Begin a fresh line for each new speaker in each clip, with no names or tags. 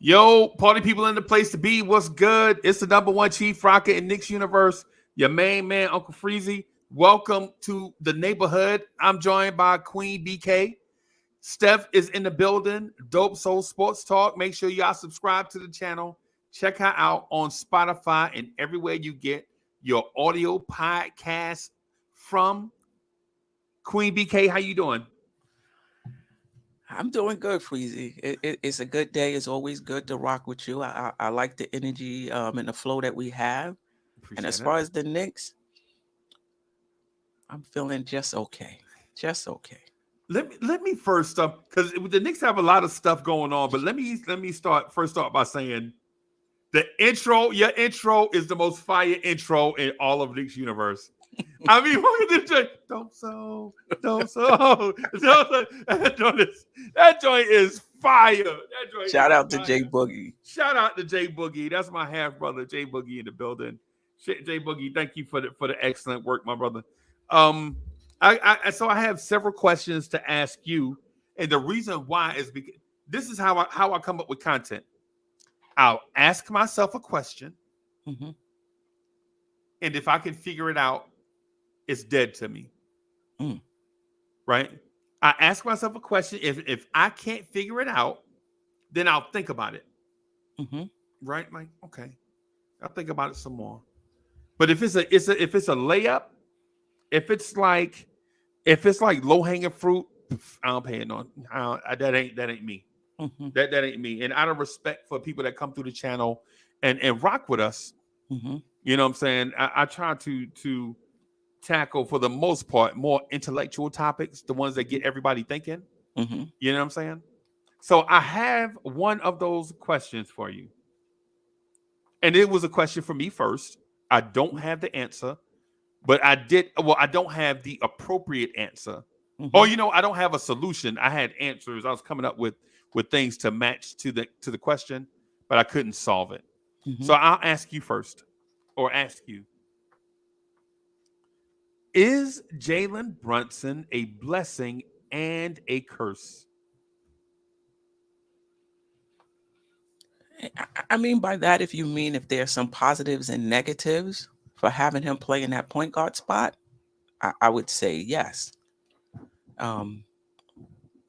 Yo, party people in the place to be. What's good? It's the number one chief rocker in Knicks universe. Your main man, Uncle Freezie. Welcome to the neighborhood. I'm joined by Queen BK. Steph is in the building. Dope Soul Sports Talk. Make sure y'all subscribe to the channel. Check her out on Spotify and everywhere you get your audio podcast from. Queen BK, how you doing?
I'm doing good, Freezie. It's a good day. It's always good to rock with you. I like the energy and the flow that we have. And as far as the Knicks, I'm feeling just okay. Just okay.
Let me first because the Knicks have a lot of stuff going on, but let me start by saying your intro is the most fire intro in all of Knicks universe. I mean, look at this joint. Don't so. That joint is fire. That joint
Shout
is
out to
fire.
Jay Boogie.
Shout out to Jay Boogie. That's my half brother, Jay Boogie, in the building. Jay Boogie, thank you for the excellent work, my brother. So I have several questions to ask you, and the reason why is because this is how I come up with content. I'll ask myself a question,
Mm-hmm.
and if I can figure it out, it's dead to me. Right? I ask myself a question. If I can't figure it out, then I'll think about it.
Mm-hmm.
Right? Like, okay, I'll think about it some more. But if it's a layup, if it's like low hanging fruit, I don't pay it on. That ain't me.
Mm-hmm.
That ain't me. And out of respect for people that come through the channel and rock with us,
Mm-hmm.
you know what I'm saying? I try to tackle, for the most part, more intellectual topics, the ones that get everybody thinking.
Mm-hmm.
You know what I'm saying? So I have one of those questions for you. And it was a question for me first. I don't have the answer, but I don't have the appropriate answer.
Mm-hmm.
I don't have a solution. I had answers. I was coming up with things to match to the question, but I couldn't solve it.
Mm-hmm.
So I'll ask you first, or ask you. Is Jalen Brunson a blessing and a curse?
I mean by that, if you mean if there's some positives and negatives for having him play in that point guard spot, I would say yes. Um,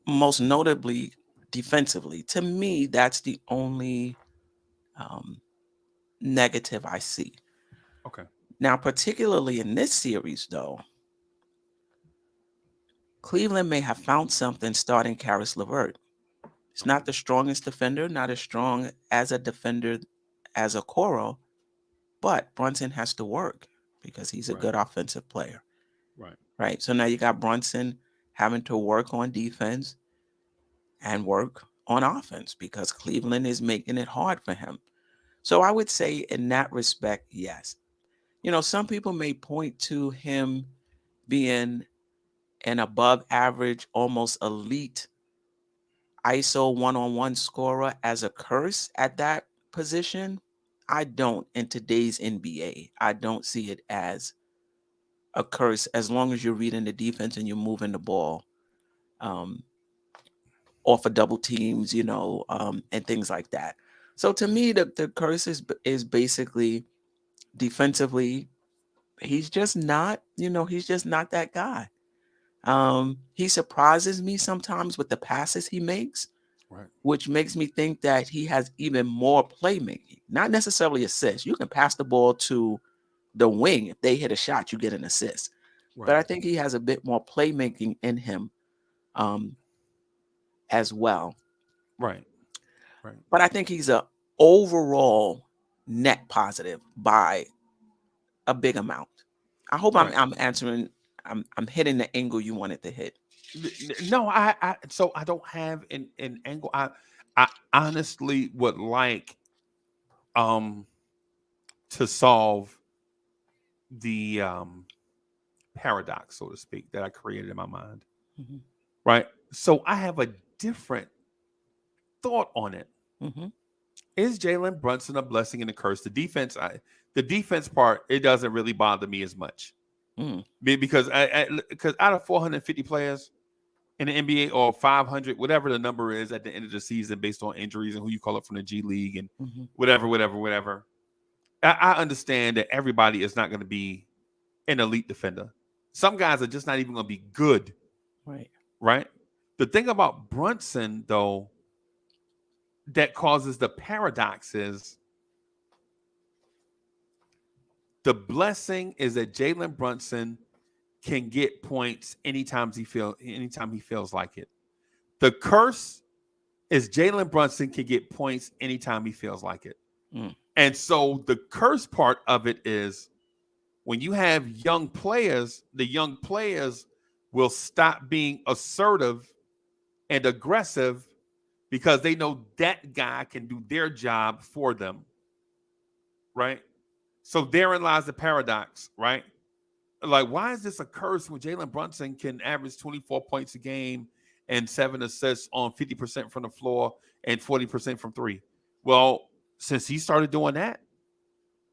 Most notably defensively. To me, that's the only um, negative I see.
Okay.
Now, particularly in this series, though, Cleveland may have found something starting Karis LeVert. He's not the strongest defender, not as strong as a defender as a Coro, but Brunson has to work because he's a
Right.
good offensive player,
Right.
right? So now you got Brunson having to work on defense and work on offense because Cleveland is making it hard for him. So I would say in that respect, yes. Some people may point to him being an above average, almost elite ISO one-on-one scorer as a curse at that position. I don't in today's NBA. I don't see it as a curse as long as you're reading the defense and you're moving the ball um, off of double teams, and things like that. So to me, the curse is basically defensively. He's just not, he's just not that guy. He surprises me sometimes with the passes he makes,
Right.
which makes me think that he has even more playmaking, not necessarily assists. You can pass the ball to the wing. If they hit a shot, you get an assist. But
Right.
I think he has a bit more playmaking in him um, as well.
Right. Right.
But I think he's a overall net positive by a big amount. I hope
Right.
I'm answering. I'm hitting the angle you wanted to hit.
No, so I don't have an angle. I honestly would like um to solve the paradox, so to speak, that I created in my mind.
Mm-hmm.
Right. So I have a different thought on it.
Mm-hmm.
Is Jalen Brunson a blessing and a curse? The defense part, it doesn't really bother me as much.
Mm.
Because out of 450 players, in the NBA or 500, whatever the number is at the end of the season based on injuries and who you call up from the G League and whatever. I understand that everybody is not going to be an elite defender. Some guys are just not even going to be good.
Right.
Right? The thing about Brunson, though, that causes the paradox is the blessing is that Jalen Brunson can get points anytime he feels like it. The curse is Jalen Brunson can get points anytime he feels like it. And so the curse part of it is when you have young players, the young players will stop being assertive and aggressive because they know that guy can do their job for them. Right? So therein lies the paradox, right? Like, why is this a curse when Jalen Brunson can average 24 points a game and 7 assists on 50% from the floor and 40% from three? Well, since he started doing that,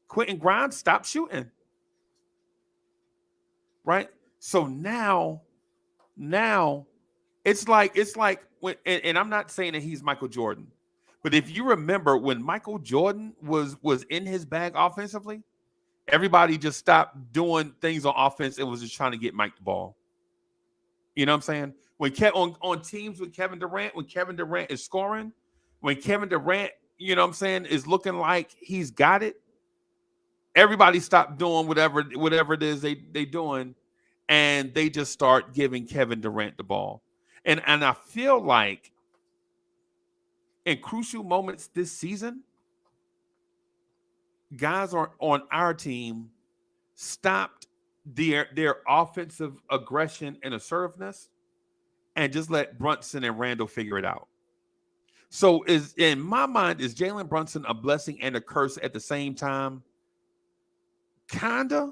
Quentin Grimes stopped shooting. Right? So now it's like when, and I'm not saying that he's Michael Jordan, but if you remember when Michael Jordan was in his bag offensively, everybody just stopped doing things on offense and was just trying to get Mike the ball. You know what I'm saying? When on teams with Kevin Durant, when Kevin Durant is scoring, when Kevin Durant, you know what I'm saying, is looking like he's got it, everybody stopped doing whatever it is they doing, and they just start giving Kevin Durant the ball. And I feel like in crucial moments this season, guys are on our team stopped their offensive aggression and assertiveness and just let Brunson and Randall figure it out. So is in my mind, is Jalen Brunson a blessing and a curse at the same time? Kinda.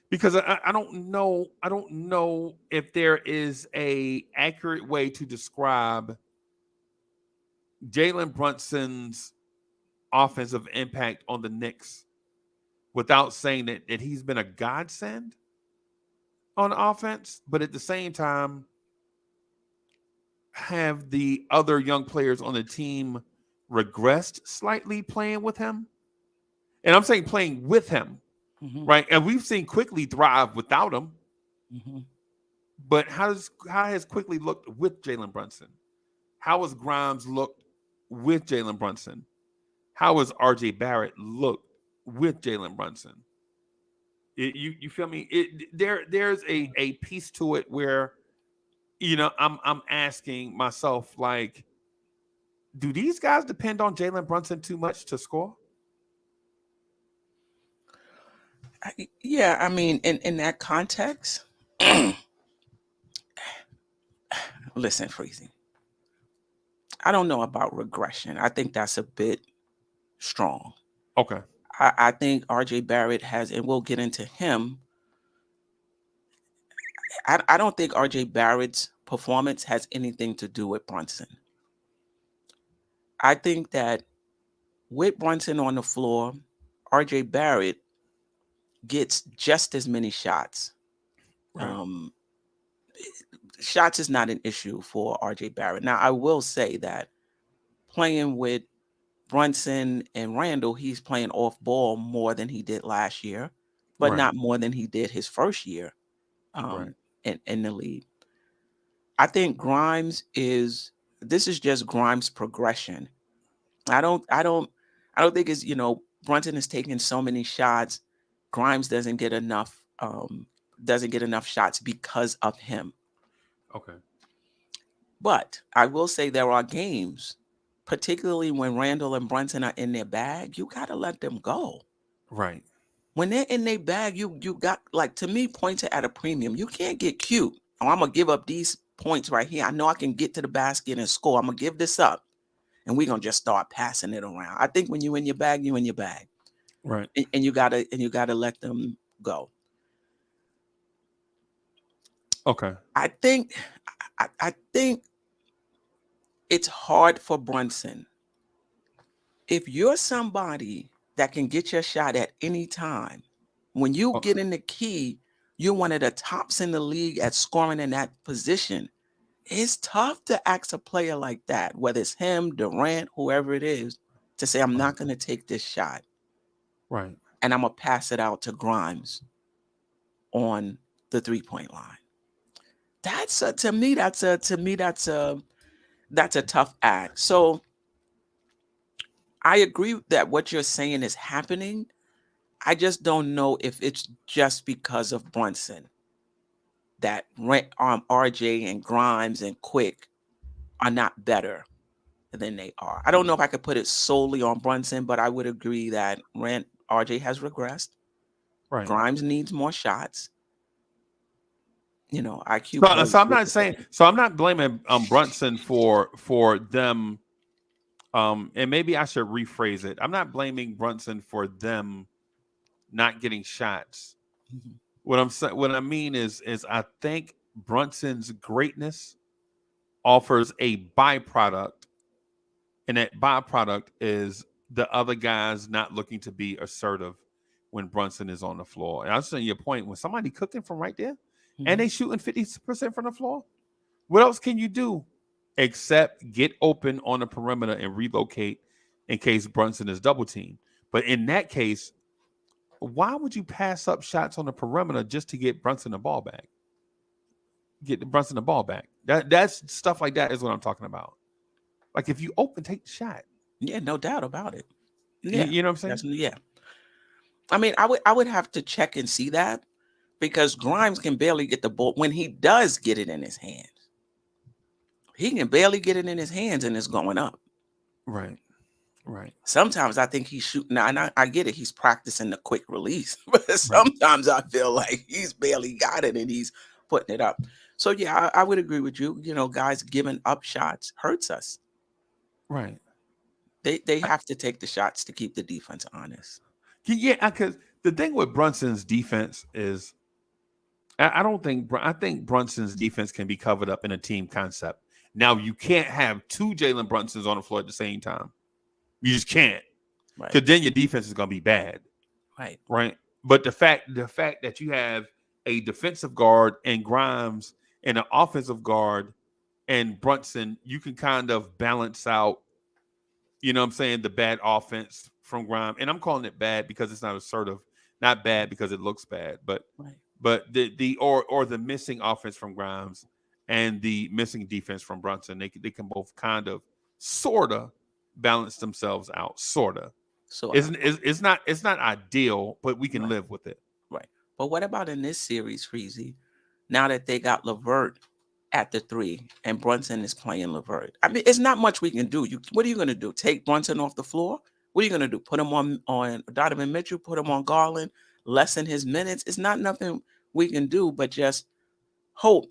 Because I don't know if there is a accurate way to describe Jalen Brunson's offensive impact on the Knicks without saying that he's been a godsend on offense, but at the same time, have the other young players on the team regressed slightly playing with him? And I'm saying playing with him, right? And we've seen Quickly thrive without him. But how has Quickly looked with Jalen Brunson? How has Grimes looked with Jalen Brunson? How has RJ Barrett looked with Jalen Brunson? You feel me? There's a piece to it where, you know, I'm asking myself, like, do these guys depend on Jalen Brunson too much to score?
Yeah, I mean, in that context, listen, Freezie, I don't know about regression. I think that's a bit strong.
Okay.
I think RJ Barrett has, and we'll get into him. I don't think RJ Barrett's performance has anything to do with Brunson. I think that with Brunson on the floor, RJ Barrett gets just as many shots.
Right.
Shots is not an issue for RJ Barrett. Now, I will say that playing with Brunson and Randall, he's playing off ball more than he did last year, but not more than he did his first year in the league. I think this is just Grimes' progression. I don't think it's, Brunson is taking so many shots. Grimes doesn't get enough shots because of him.
Okay.
But I will say there are games, particularly when Randall and Brunson are in their bag, you got to let them go.
Right.
When they're in their bag, you got, like, to me, points are at a premium. You can't get cute. Oh, I'm going to give up these points right here. I know I can get to the basket and score. I'm going to give this up. And we're going to just start passing it around. I think when you're in your bag, you're in your bag.
Right.
And you gotta let them go.
Okay.
I think it's hard for Brunson. If you're somebody that can get your shot at any time, when you get in the key, You're one of the tops in the league at scoring in that position. It's tough to ask a player like that, whether it's him, Durant, whoever it is, to say, I'm not going to take this shot.
Right.
And I'm going to pass it out to Grimes on the 3-point line. To me, that's a tough act. So I agree that what you're saying is happening. I just don't know if it's just because of Brunson that RJ and Grimes and Quick are not better than they are. I don't know if I could put it solely on Brunson, but I would agree that RJ has regressed.
Right.
Grimes needs more shots. IQ.
So I'm not saying. So I'm not blaming Brunson for them. And maybe I should rephrase it. I'm not blaming Brunson for them not getting shots.
Mhm.
What I mean is I think Brunson's greatness offers a byproduct, and that byproduct is the other guys not looking to be assertive when Brunson is on the floor. And I was saying your point, when somebody cooking from right there and they shooting 50% from the floor, what else can you do except get open on the perimeter and relocate in case Brunson is double teamed? But in that case, why would you pass up shots on the perimeter just to get Brunson the ball back? Brunson the ball back. That's stuff like that is what I'm talking about. Like if you open, take the shot.
Yeah, no doubt about it. Yeah,
You know what I'm saying?
yeah. I mean, I would have to check and see that, because Grimes can barely get the ball. When he does get it in his hands, he can barely get it in his hands and it's going up.
Right. Right.
Sometimes I think he's shooting. And I get it. He's practicing the quick release. But sometimes I feel like he's barely got it and he's putting it up. So, yeah, I would agree with you. Guys giving up shots hurts us.
Right.
They have to take the shots to keep the defense honest.
Yeah, because the thing with Brunson's defense is I think Brunson's defense can be covered up in a team concept. Now, you can't have two Jalen Brunsons on the floor at the same time. You just can't.
Right.
Because then your defense is going to be bad.
Right.
Right. But the fact that you have a defensive guard and Grimes and an offensive guard and Brunson, you can kind of balance out, you know what I'm saying, the bad offense from Grimes. And I'm calling it bad because it's not assertive, not bad because it looks bad, but the missing offense from Grimes and the missing defense from Brunson, they can both kind of sort of balance themselves out, sort of. So it's not ideal, but we can live with it.
Right. But what about in this series, Freezie? Now that they got LeVert at the 3 and Brunson is playing LeVert, I mean, it's not much we can do. What are you going to do? Take Brunson off the floor? What are you going to do? Put him on Donovan Mitchell? Put him on Garland? Lessen his minutes? It's not nothing we can do, but just hope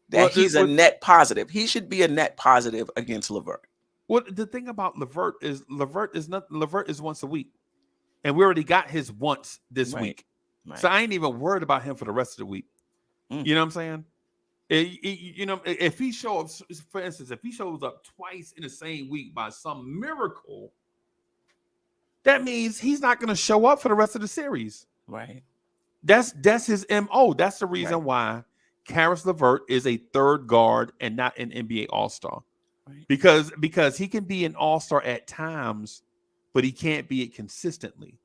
that he's a net positive. He should be a net positive against LeVert.
Well, the thing about LeVert is once a week, and we already got his once this week, so I ain't even worried about him for the rest of the week. You know what I'm saying? If he shows up, for instance, if he shows up twice in the same week by some miracle, that means he's not going to show up for the rest of the series.
Right.
That's his MO. That's the reason why Karis LeVert is a third guard and not an NBA All-Star. Right. Because he can be an all-star at times, but he can't be it consistently.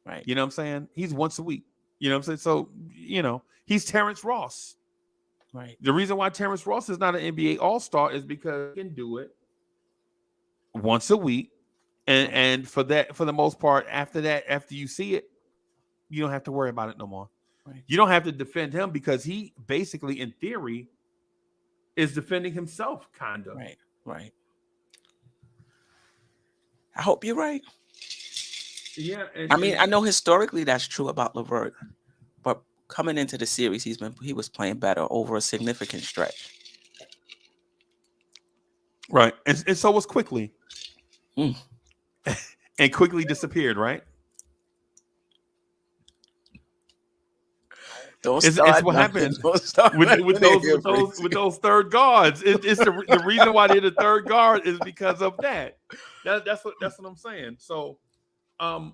Right.
You know what I'm saying? He's once a week. You know what I'm saying? So, he's Terrence Ross.
Right.
The reason why Terrence Ross is not an NBA All-Star is because he can do it once a week. And for the most part, after you see it, you don't have to worry about it no more. Right. You don't have to defend him because he basically, in theory, is defending himself, kind of.
Right. I hope you're right.
Yeah.
I know historically that's true about LeVert, but coming into the series, he was playing better over a significant stretch.
Right. And so was Quickly. And Quickly disappeared, right? It's what happens with those third guards. It's the reason why they're the third guard is because of that. That's what I'm saying. So, but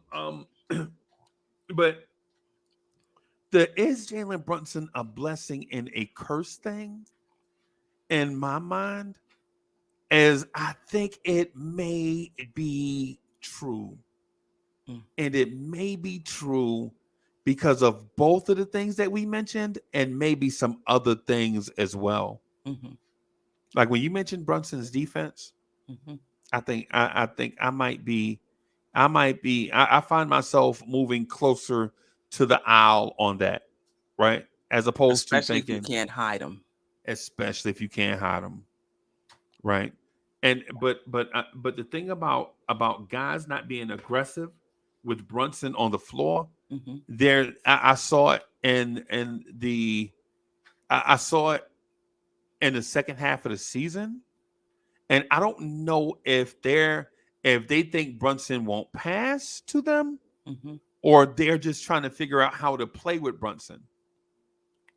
is Jalen Brunson a blessing and a curse thing? In my mind, as I think it may be true.
Mm.
And it may be true because of both of the things that we mentioned and maybe some other things as well.
Mm-hmm.
Like when you mentioned Brunson's defense,
Mm-hmm.
I think I find myself moving closer to the aisle on that, right? As opposed to
Especially if you
thinking,
can't hide them.
especially if you can't hide them, right? And but the thing about guys not being aggressive with Brunson on the floor,
Mm-hmm.
there I saw it in the I saw it in the second half of the season, and I don't know if they think Brunson won't pass to them
Mm-hmm.
or they're just trying to figure out how to play with Brunson.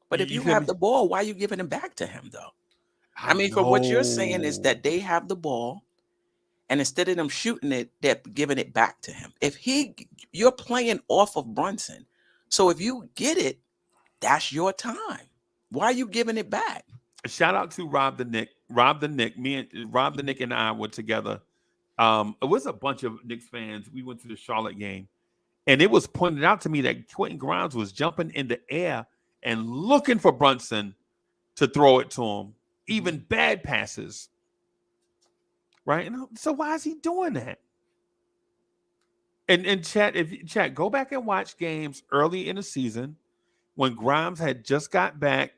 But if
You
you
feel
have
me?
the ball, why are you giving it back to him, though?
I
I mean, from what you're saying is
know.
that they have the ball, and instead of them shooting it, they're giving it back to him. You're playing off of Brunson. So if you get it, that's your time. Why are you giving it back?
Shout out to Rob the Nick. Rob the Nick. Me and Rob the
Mhm.
Nick and I were together. It was a bunch of Knicks fans. We went to the Charlotte game, and it was pointed out to me that Quentin Grimes was jumping in the air and looking for Brunson to throw it to him,
Mhm.
even bad passes. Right? So why is he doing that? And chat, if chat, go back and watch games early in the season when Grimes had just got back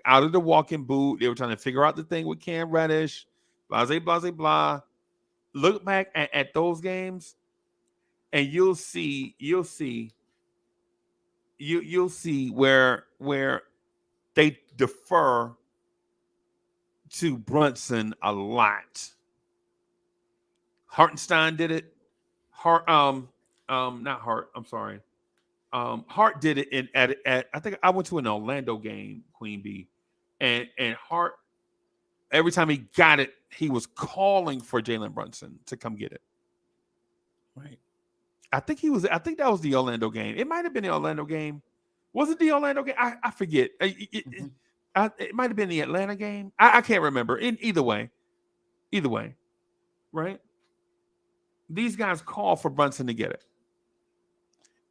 out of the walking boot. They were trying to figure out the thing with Cam Reddish, blah, blah, blah, blah. Look back at those games, and you'll see where they defer to Brunson a lot. Hartenstein did it. Hart not Hart. I'm sorry. Hart did it at I think I went to an Orlando game, Queen Bee, and Hart every time he got it, he was calling for Jalen Brunson to come get it.
Right.
I think that was the Orlando game. It might have been the Orlando game. Was it the Orlando game? I forget.
Mhm.
It might have been the Atlanta game. I can't remember. In either way, right? These guys call for Brunson to get it.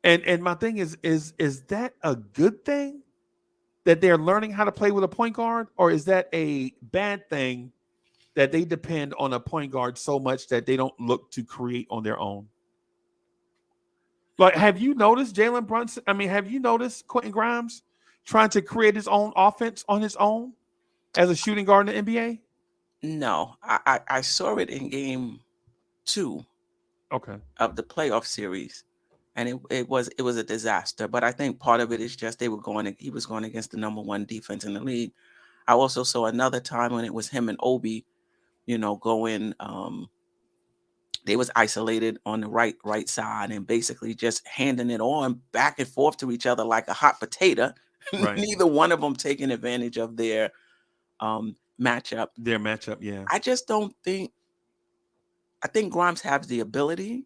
And my thing is that a good thing that they're learning how to play with a point guard, or is that a bad thing that they depend on a point guard so much that they don't look to create on their own? Like, have you noticed Jalen Brunson? I mean, have you noticed Quentin Grimes trying to create his own offense on his own as a shooting guard in the NBA?
No, I saw it in game 2
Okay.
of the playoff series, and it was a disaster. But I think part of it is just he was going against the number one defense in the league. I also saw another time when it was him and Obi, going. They was isolated on the right side and basically just handing it on back and forth to each other like a hot potato.
Right.
Neither one of them taking advantage of their matchup.
Their matchup, yeah.
I just don't think. I think Grimes has the ability.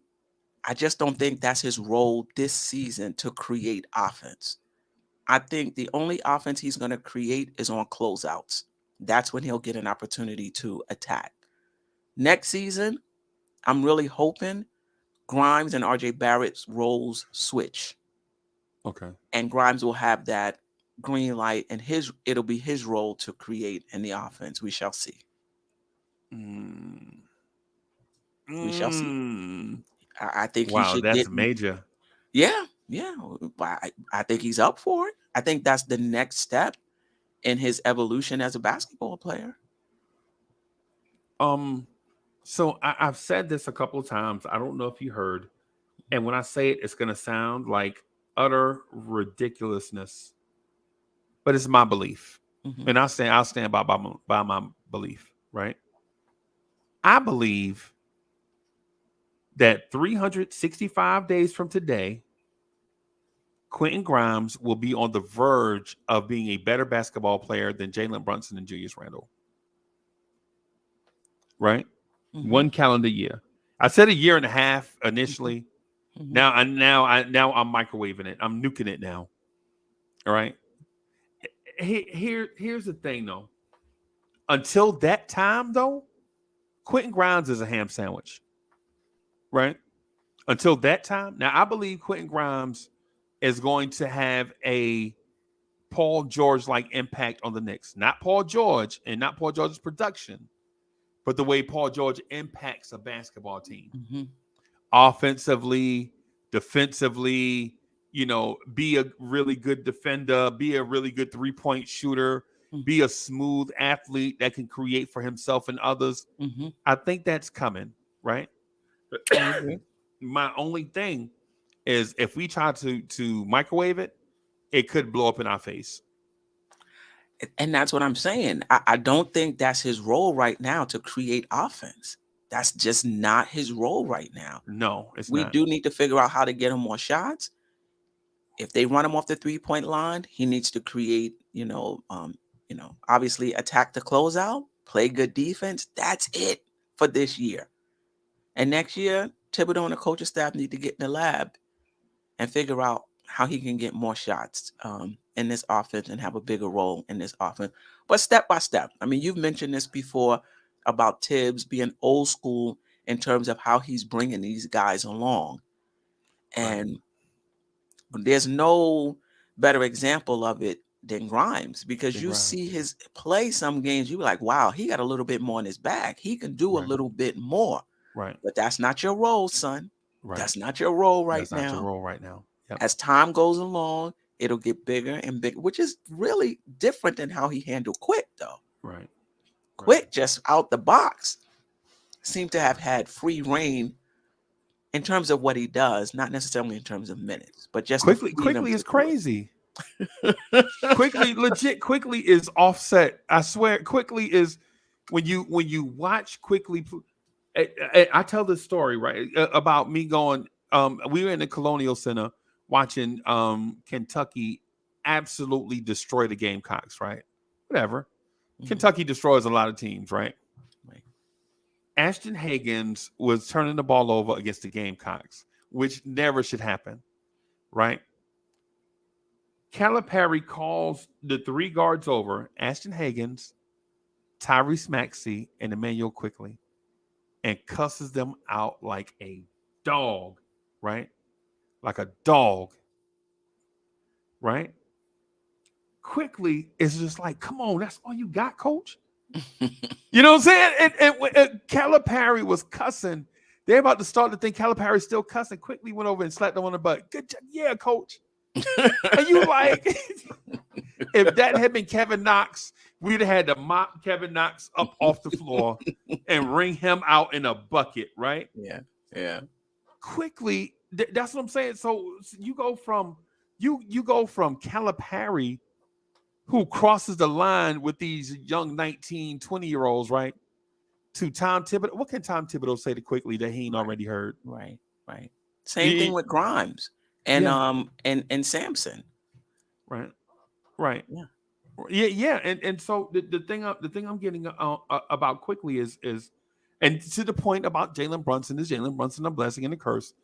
I just don't think that's his role this season to create offense. I think the only offense he's going to create is on closeouts. That's when he'll get an opportunity to attack. Next season, I'm really hoping Grimes and RJ Barrett's roles switch,
Okay.
and Grimes will have that green light, and it'll be his role to create in the offense. We shall see.
Mm.
We shall see.
Mm.
I think he
Wow,
should get.
that's major.
Yeah, yeah. I think he's up for it. I think that's the next step in his evolution as a basketball player.
So I've said this a couple of times. I don't know if you heard. And when I say it, it's gonna sound like utter ridiculousness. But it's my belief.
Hmm.
And I'll stand by my belief, right? I believe that 365 days from today, Quentin Grimes will be on the verge of being a better basketball player than Jalen Brunson and Julius Randle. Right?
Hmm.
1 calendar year. I said a year and a half
Hmm.
initially.
Hmm.
Now I'm microwaving it. I'm nuking it now. All right. Here's the thing, though. Until that time, though, Quentin Grimes is a ham sandwich, right? Until that time. Now, I believe Quentin Grimes is going to have a Paul George like impact on the Knicks. Not Paul George and not Paul George's production, but the way Paul George impacts a basketball team.
Mm-hmm.
Offensively, defensively, be a really good defender, be a really good 3-point shooter,
Mm-hmm.
be a smooth athlete that can create for himself and others.
Mm-hmm.
I think that's coming, right?
I agree.
My only thing is if we try to microwave it, it could blow up in our face.
And that's what I'm saying. I don't think that's his role right now to create offense. That's just not his role right now.
No, it's
We
not.
do need to figure out how to get him more shots. If they run him off the 3-point line, he needs to create, obviously attack the closeout, play good defense. That's it for this year. And next year, Thibodeau and the coaching staff need to get in the lab and figure out how he can get more shots in this offense and have a bigger role in this offense. But step by step. I mean, you've mentioned this before about Tibbs being old school in terms of how he's bringing these guys along. And there's no better example of it than Grimes, because you see his play some games, you're like, wow, he got a little bit more in his bag. He can do a little bit more.
Right.
But that's not your role, son.
Right.
That's not your role right
That's
now.
not your role right now. Yep.
As time goes along, it'll get bigger and bigger, which is really different than how he handled Quick, though.
Right.
Quick, just out the box, seemed to have had free reign in terms of what he does, not necessarily in terms of minutes, but just
quickly is crazy. Quickly is offset. I swear, quickly is when you watch Quickly. I tell this story, right, about me going. We were in the Colonial Center watching Kentucky absolutely destroy the Gamecocks, right? Whatever. Mm-hmm. Kentucky destroys a lot of teams, right? Ashton Hagans was turning the ball over against the Gamecocks, which never should happen, right? Calipari calls the 3 guards over, Ashton Hagans, Tyrese Maxey, and Emmanuel Quickly, and cusses them out like a dog, right? Like a dog, right? Quickly is just like, come on, that's all you got, coach? You know what I'm saying? And Calipari was cussing. They're about to start to think Calipari's still cussing. Quickly went over and slapped him on the butt. Good job. Yeah, coach. And you like, if that had been Kevin Knox, we'd have had to mop Kevin Knox up off the floor and wring him out in a bucket, right?
Yeah.
Quickly, that's what I'm saying. So you go from Calipari, who crosses the line with these young 19, 20-year-olds, right, to Tom Thibodeau. What can Tom Thibodeau say to Quickly that he ain't already heard?
Right. Same thing with Grimes and Sampson.
Right. Yeah. And so the thing I'm getting about Quickly is, and to the point about Jalen Brunson, is Jalen Brunson a blessing and a curse?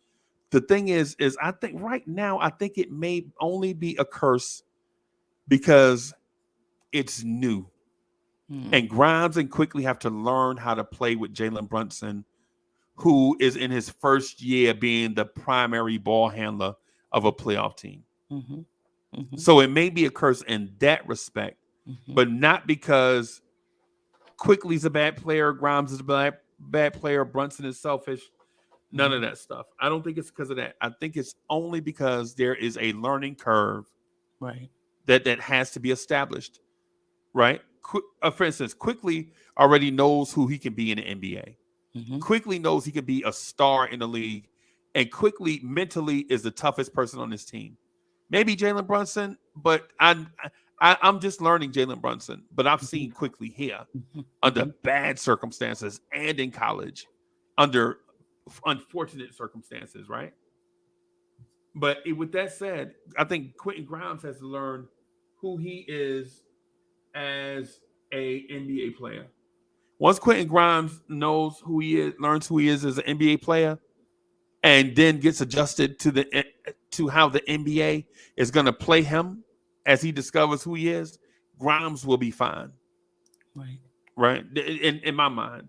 The thing is I think right now, I think it may only be a curse because it's new. And Grimes and Quickly have to learn how to play with Jalen Brunson, who is in his first year being the primary ball handler of a playoff team. So it may be a curse in that respect, but not because Quickly's a bad player, Grimes is a bad player, Brunson is selfish. None of that stuff. I don't think it's because of that. I think it's only because there is a learning curve,
right,
that has to be established, right? For instance, Quickly already knows who he can be in the NBA. Quickly knows he can be a star in the league, and Quickly mentally is the toughest person on this team. Maybe Jalen Brunson, but I'm just learning Jalen Brunson. But I've seen Quickly here under bad circumstances and in college under unfortunate circumstances, right? But with that said, I think Quentin Grimes has to learn who he is as a NBA player. Once Quentin Grimes knows who he is, learns who he is as an NBA player, and then gets adjusted to how the NBA is going to play him as he discovers who he is, Grimes will be fine.
Right.
Right? In my mind.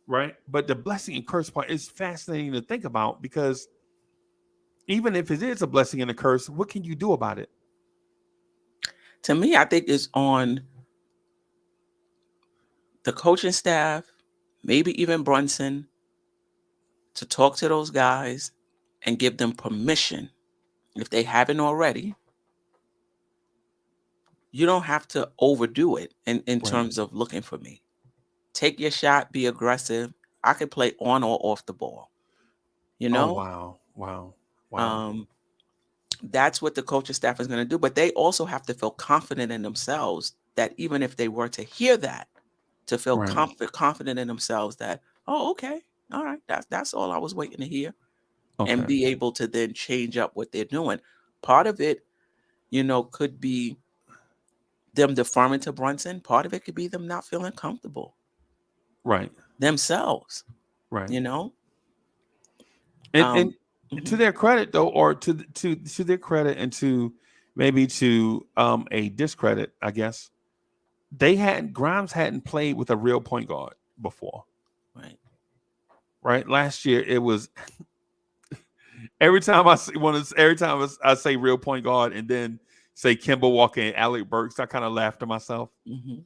Right? But the blessing and curse part is fascinating to think about, because even if it is a blessing and a curse, what can you do about it?
To me, I think it's on the coaching staff, maybe even Brunson, to talk to those guys and give them permission, if they haven't already. You don't have to overdo it in
Right.
terms of looking for me. Take your shot, be aggressive. I can play on or off the ball. You
Oh,
know?
wow. Wow. Wow.
Um, that's what the coaching staff is going to do. But they also have to feel confident in themselves, that even if they were to hear that, to feel
Right.
confident in themselves that, oh, okay, all right, that's all I was waiting to hear, and
Okay.
be able to then change up what they're doing. Part of it, could be them deferring to Brunson. Part of it could be them not feeling comfortable
Right.
themselves.
Right.
You know,
And
um,
to
mhm,
their credit, though, or to their credit, and to maybe to a discredit, I guess, Grimes hadn't played with a real point guard before.
right,
Right? Last year it was every time I say real point guard and then say Kemba Walker and Alec Burks, I kind of laugh to myself.
hmm,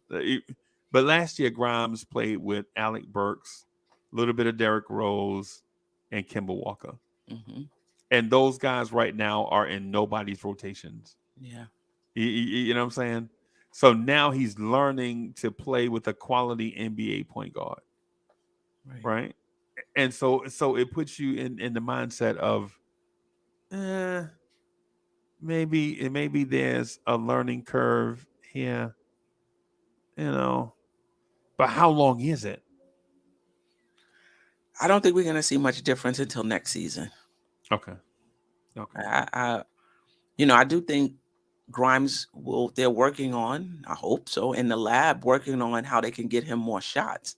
But last year Grimes played with Alec Burks, a little bit of Derrick Rose, and Kemba Walker.
hmm,
And those guys right now are in nobody's rotations.
yeah,
You know what I'm saying? So now he's learning to play with a quality NBA point guard,
right.
right? And so it puts you in the mindset of, eh, maybe there's a learning curve here, you know. But how long is it?
I don't think we're going to see much difference until next season.
Okay. Okay.
I do think Grimes they're working on, I hope so, in the lab, working on how they can get him more shots,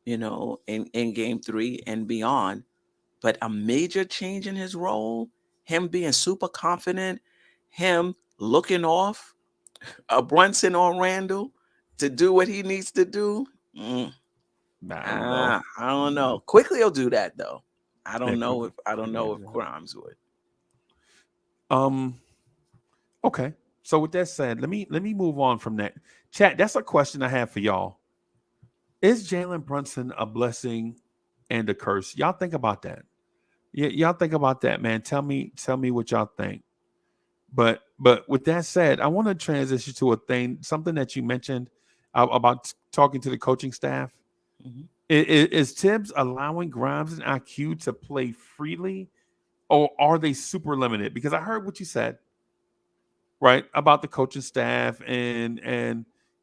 in game 3 and beyond. But a major change in his role, him being super confident, him looking off a Brunson or Randall to do what he needs to do.
I don't know.
I don't know. Quickly he'll do that though. I
Yeah,
don't know if
quickly.
Grimes would.
Um. Okay. So with that said, let me move on from that. Chat. That's a question I have for y'all. Is Jalen Brunson a blessing and a curse? Y'all think about that. Yeah, y'all think about that, man. Tell me what y'all think. But with that said, I want to transition to something that you mentioned about talking to the coaching staff.
Mhm.
Is Tibbs allowing Grimes and IQ to play freely, or are they super limited? Because I heard what you said, right, about the coaching staff, and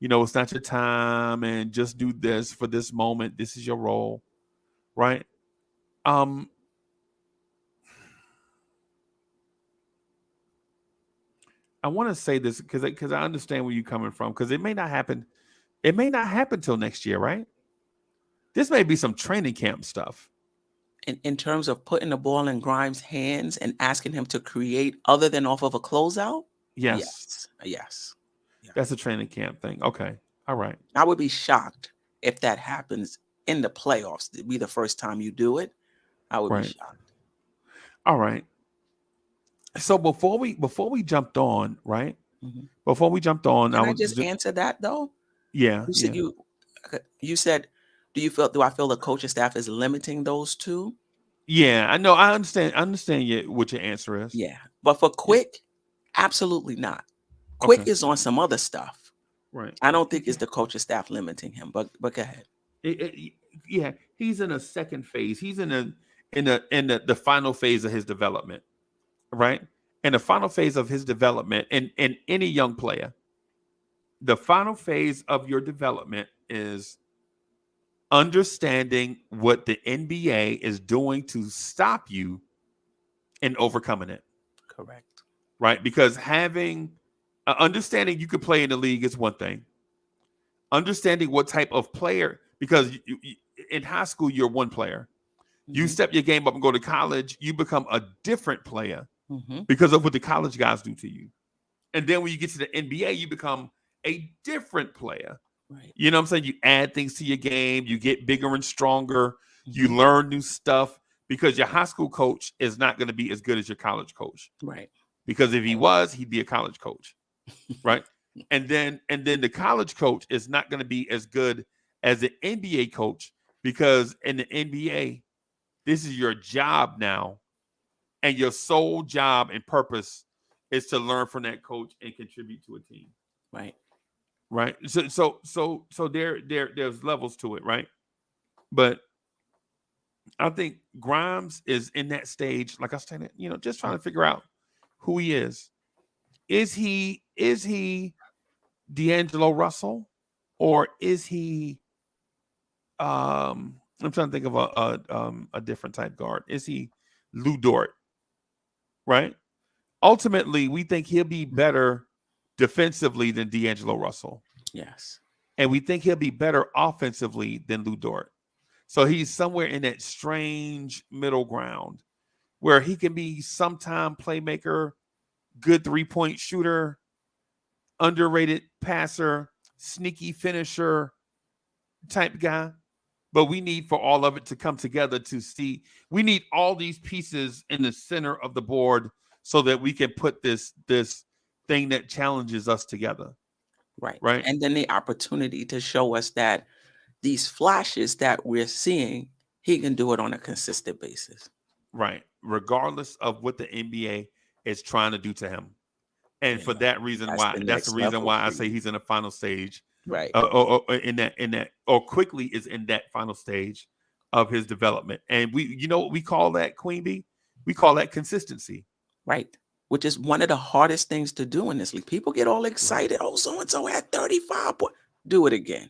it's not your time, and just do this for this moment. This is your role, right? Um, I want to say this because I understand where you're coming from, because it may not happen. It may not happen till next year, right? This may be some training camp stuff.
In terms of putting the ball in Grimes' hands and asking him to create other than off of a closeout,
Yes,
yes, yes, yeah.
that's a training camp thing. Okay, all right.
I would be shocked if that happens in the playoffs. It'd be the first time you do it. I would be
Right.
shocked.
All right. So before we jumped on, right?
Mhm.
Before we jumped on, I
Can I
was
just answer that though?
yeah,
You said
yeah.
you said, do I feel the coaching staff is limiting those two?
Yeah, I know. I understand what your answer is.
Yeah. But for
Yeah.
Quick, absolutely not. Quick
Okay.
is on some other stuff.
Right.
I don't think
Yeah.
it's the coaching staff limiting him, but go ahead.
Yeah. He's in a second phase. He's in the final phase of his development, right? In the final phase of his development, in any young player, the final phase of your development is understanding what the NBA is doing to stop you in overcoming it,
Correct.
right? Because having understanding you could play in the league is one thing. Understanding what type of player, because in high school you're one player. You
Hmm.
step your game up and go to college, you become a different player
Hmm.
because of what the college guys do to you, And then when you get to the NBA, you become a different player.
Right.
You know what I'm saying? You add things to your game, you get bigger and stronger, you
Mhm.
learn new stuff because your high school coach is not going to be as good as your college coach.
Right.
Because if he was, he'd be a college coach. Right. And then the college coach is not going to be as good as the NBA coach because in the NBA, this is your job now. And your sole job and purpose is to learn from that coach and contribute to a team.
Right.
Right. So there's levels to it, right? But I think Grimes is in that stage, like I was saying, just trying to figure out who he is. Is he D'Angelo Russell, or is he I'm trying to think of a different type guard. Is he Lou Dort? Right? Ultimately, we think he'll be better defensively than D'Angelo Russell.
Yes.
And we think he'll be better offensively than Lou Dort. So he's somewhere in that strange middle ground where he can be sometime playmaker, good three-point shooter, underrated passer, sneaky finisher type guy. But we need for all of it to come together to see. We need all these pieces in the center of the board so that we can put this thing that challenges us together.
Right.
Right.
And then the opportunity to show us that these flashes that we're seeing, he can do it on a consistent basis.
Right. Regardless of what the NBA is trying to do to him. And
Yeah.
for that reason,
That's the
that's the
next
reason
level
why I
for
say
you.
he's in the final stage.
Right.
Or in that, or quickly is in that final stage of his development. And what we call that, Queen Bee? We call that consistency.
Right. Which is one of the hardest things to do in this league. People get all excited. Oh, so and so had 35 points. Do it again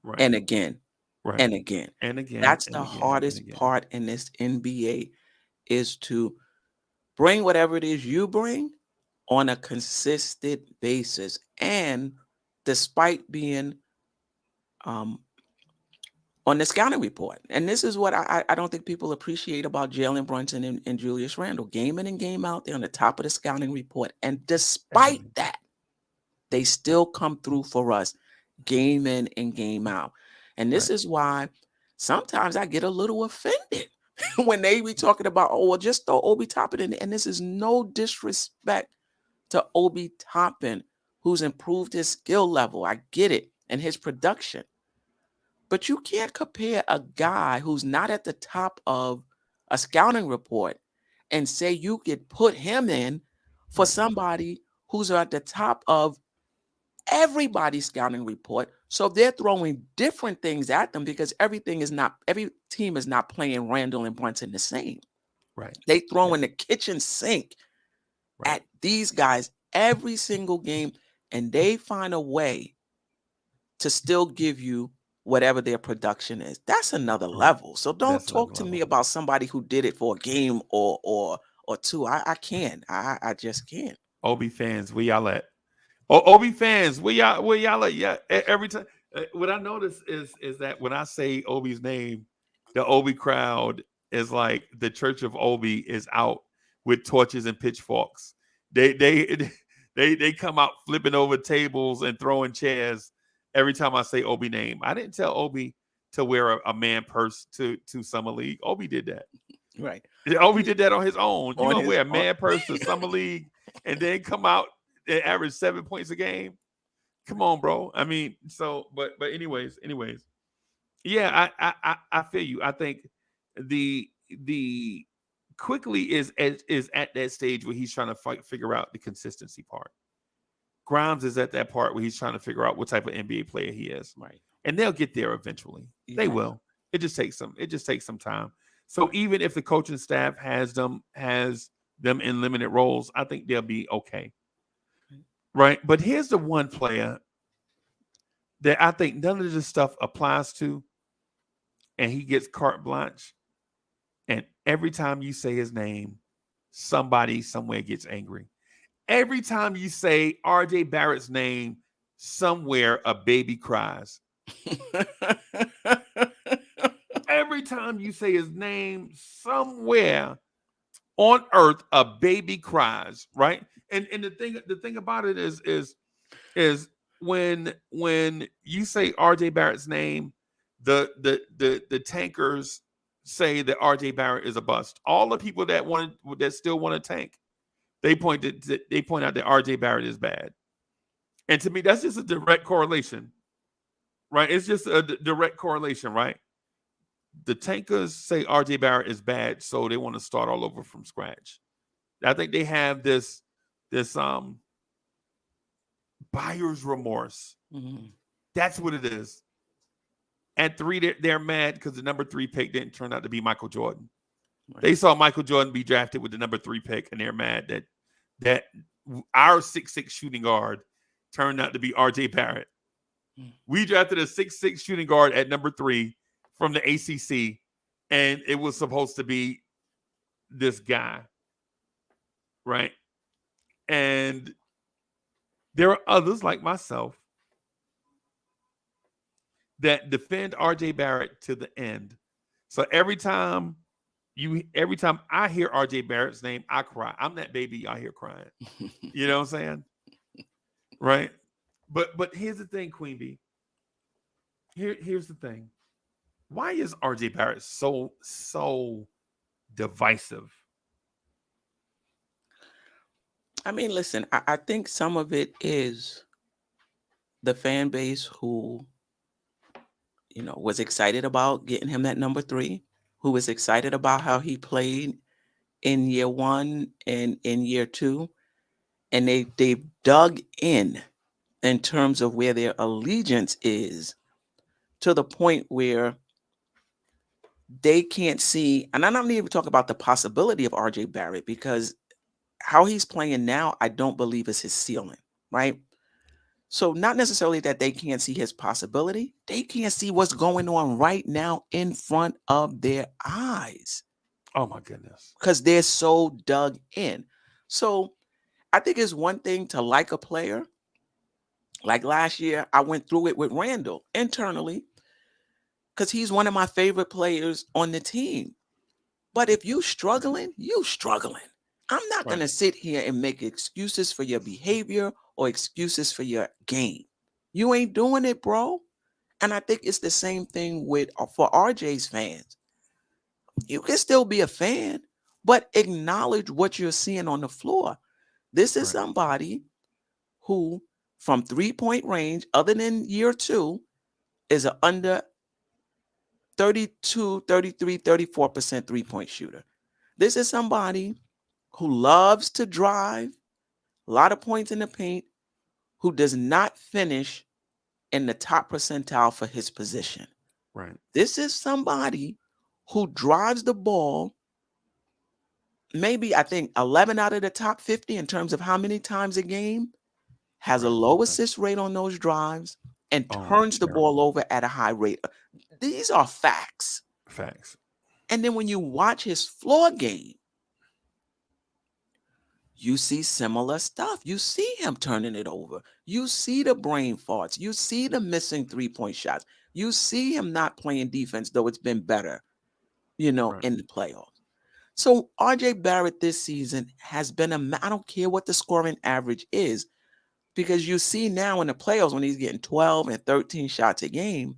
Right.
and again
Right.
and again.
And again.
That's
and
the
again,
hardest
and again.
part in this NBA is to bring whatever it is you bring on a consistent basis. And despite being on the scouting report. And this is what I don't think people appreciate about Jalen Brunson and Julius Randle. Game in and game out, they're on the top of the scouting report. And despite that, they still come through for us game in and game out. And this is why sometimes I get a little offended when they be talking about, oh, well, just throw Obi Toppin in. And this is no disrespect to Obi Toppin, who's improved his skill level. I get it. And his production. But you can't compare a guy who's not at the top of a scouting report and say you could put him in for somebody who's at the top of everybody's scouting report. So they're throwing different things at them because every team is not playing Randall and Brunson the same.
Right.
They throw in the kitchen sink at these guys every single game, and they find a way to still give you whatever their production is. That's another level. So don't talk to me about somebody who did it for a game or two. I can't. I just can't.
Obi fans, where y'all at? Obi fans, where y'all at? Yeah, every time. What I notice is that when I say Obi's name, the Obi crowd is like the Church of Obi is out with torches and pitchforks. They come out flipping over tables and throwing chairs every time I say Obi name. I didn't tell Obi to wear a man purse to Summer League. Obi did that.
Right.
Obi did that on his own. You gonna wear a
own.
man purse to Summer League and then come out and average 7 points a game? Come on, bro. I mean, but anyways, yeah, I feel you. I think the quickly is at that stage where he's trying to figure out the consistency part. Grimes is at that part where he's trying to figure out what type of NBA player he is.
Right.
And they'll get there eventually.
Yeah.
They will. It just takes some time. So even if the coaching staff has them in limited roles, I think they'll be okay. Right. But here's the one player that I think none of this stuff applies to, and he gets carte blanche. And every time you say his name, somebody somewhere gets angry. Every time you say RJ Barrett's name, somewhere a baby cries. Every time you say his name, somewhere on earth a baby cries, right? And the thing about it is when you say RJ Barrett's name, the tankers say that RJ Barrett is a bust. All the people that still want to tank, they point out that RJ Barrett is bad. And to me, that's just a direct correlation, right? It's just a direct correlation, right? The tankers say RJ Barrett is bad, so they want to start all over from scratch. I think they have this buyer's remorse.
Mm-hmm.
That's what it is. At 3, they're mad because the number 3 pick didn't turn out to be Michael Jordan. Right. They saw Michael Jordan be drafted with the number 3 pick, and they're mad that our 6'6" shooting guard turned out to be RJ Barrett. We drafted a 6'6" shooting guard at number 3 from the ACC, and it was supposed to be this guy, right? And there are others like myself that defend RJ Barrett to the end. So every time I hear RJ Barrett's name, I cry. I'm that baby out here crying. You know what I'm saying? Right? But here's the thing, Queen Bee. Here's the thing. Why is RJ Barrett so divisive?
I mean, listen, I think some of it is the fan base who, was excited about getting him that number 3, who was excited about how he played in year 1 and in year 2. And they dug in terms of where their allegiance is, to the point where they can't see. And I'm not even talking about the possibility of RJ Barrett, because how he's playing now, I don't believe is his ceiling, right? So not necessarily that they can't see his possibility. They can't see what's going on right now in front of their eyes.
Oh, my goodness.
Because they're so dug in. So I think it's one thing to like a player. Like last year, I went through it with Randall internally because he's one of my favorite players on the team. But if you struggling, you struggling. I'm not going to sit here and make excuses for your behavior or excuses for your game. You ain't doing it, bro. And I think it's the same thing for RJ's fans. You can still be a fan, but acknowledge what you're seeing on the floor. This is somebody who, from 3-point range, other than year 2, is an under 32, 33, 34% 3-point shooter. This is somebody who loves to drive, a lot of points in the paint, who does not finish in the top percentile for his position.
Right.
This is somebody who drives the ball maybe, I think, 11 out of the top 50 in terms of how many times a game, has a low assist rate on those drives, and turns the ball over at a high rate. These are facts.
Facts.
And then when you watch his floor game, you see similar stuff. You see him turning it over. You see the brain farts. You see the missing 3-point shots. You see him not playing defense, though it's been better, in the playoffs. So RJ Barrett this season has been I don't care what the scoring average is, because you see now in the playoffs when he's getting 12 and 13 shots a game,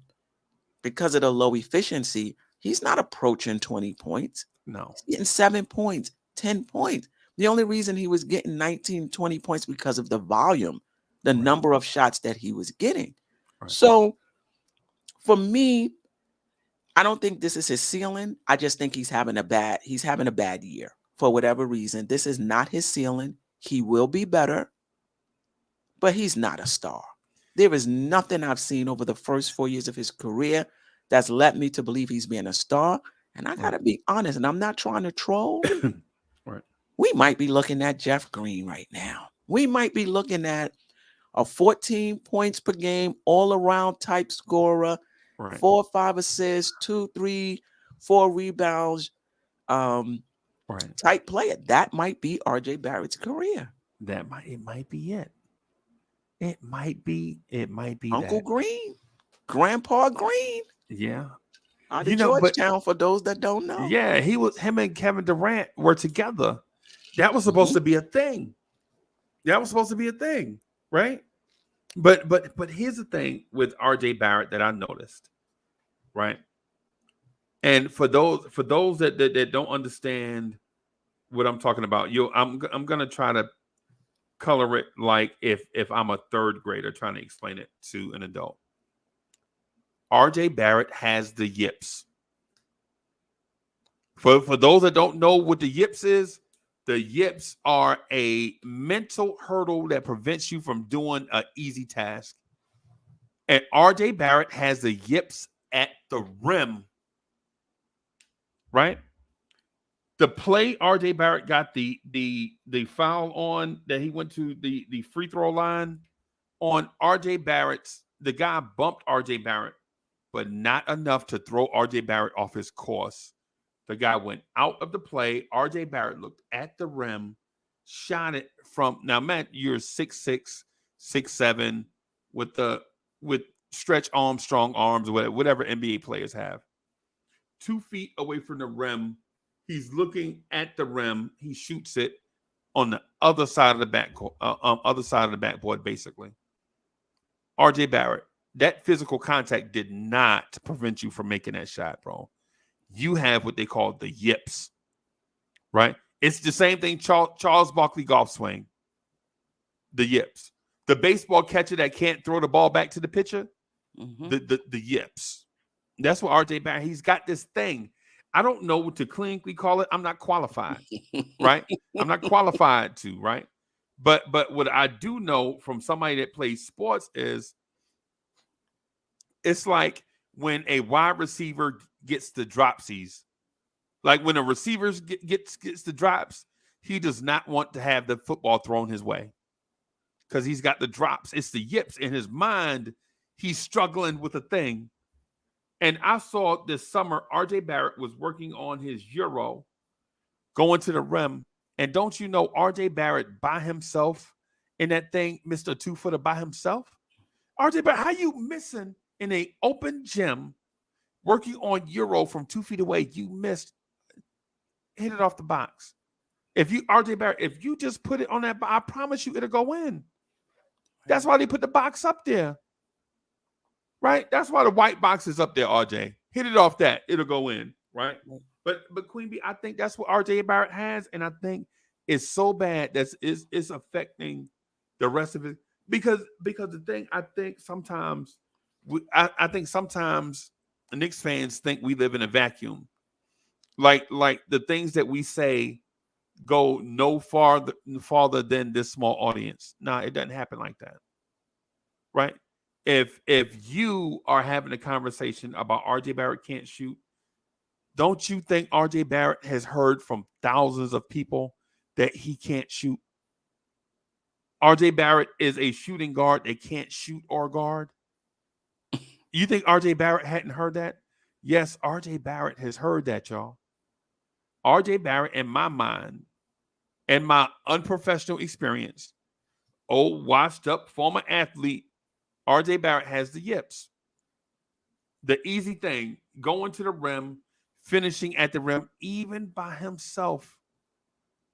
because of the low efficiency, he's not approaching 20 points.
No.
He's getting 7 points, 10 points. The only reason he was getting 19, 20 points because of the volume, the number of shots that he was getting. Right. So for me, I don't think this is his ceiling. I just think he's having a bad year for whatever reason. This is not his ceiling. He will be better, but he's not a star. There is nothing I've seen over the first 4 years of his career that's led me to believe he's being a star. And I got to be honest, and I'm not trying to troll.
Right.
We might be looking at Jeff Green right now. We might be looking at a 14 points per game, all-around type scorer, 4 or 5 assists, 2, 3, 4 rebounds, type player. That might be RJ Barrett's career.
It might be it. It might be
Uncle Green, Grandpa Green.
Yeah.
Out of
You know, but
Georgetown, for those that don't know.
yeah, him and Kevin Durant were together. That was supposed
Mhm.
to be a thing. That was supposed to be a thing, right? But here's the thing with RJ Barrett that I noticed, right? And for those that don't understand what I'm talking about, I'm gonna try to color it like if I'm a third grader trying to explain it to an adult. RJ Barrett has the yips. For those that don't know what the yips is, the yips are a mental hurdle that prevents you from doing an easy task. And RJ Barrett has the yips at the rim, right? The play RJ Barrett got the foul on that he went to the free throw line on RJ Barrett's. The guy bumped RJ Barrett, but not enough to throw RJ Barrett off his course. The guy went out of the play. RJ Barrett looked at the rim, shot it from now, Matt, you're 6'6", 6'7", with stretch arms, strong arms, whatever NBA players have. 2 feet away from the rim. He's looking at the rim. He shoots it on the other side of the backboard, basically. RJ Barrett, that physical contact did not prevent you from making that shot, bro. You have what they call the yips, right? It's the same thing Charles Barkley golf swing, the yips. The baseball catcher that can't throw the ball back to the pitcher, the yips. That's what RJ Barrett, he's got this thing. I don't know what to clinically call it. I'm not qualified, right? I'm not qualified to, right? But what I do know from somebody that plays sports is it's like when a wide receiver gets the dropsies, like when a receiver gets the drops, he does not want to have the football thrown his way because he's got the drops. It's the yips in his mind. He's struggling with a thing. And I saw this summer, RJ Barrett was working on his Euro, going to the rim. And don't you know RJ Barrett by himself in that thing, Mr. 2-footer by himself? RJ Barrett, how you missing in an open gym working on Euro from 2 feet away? You missed, hit it off the box. If you, RJ Barrett, if you just put it on that, I promise you it'll go in. That's why they put the box up there. Right? That's why the white box is up there, RJ. Hit it off that. It'll go in. Right? But Queen Bee, I think that's what RJ Barrett has. And I think it's so bad that it's affecting the rest of it. Because the thing, I think sometimes the Knicks fans think we live in a vacuum. Like the things that we say go no farther than this small audience. No, it doesn't happen like that. Right? If you are having a conversation about RJ Barrett can't shoot, don't you think RJ Barrett has heard from thousands of people that he can't shoot? RJ Barrett is a shooting guard that can't shoot or guard. You think RJ Barrett hadn't heard that? Yes, RJ Barrett has heard that, y'all. RJ Barrett, in my mind, and my unprofessional experience, old washed up former athlete, RJ Barrett has the yips. The easy thing, going to the rim, finishing at the rim, even by himself.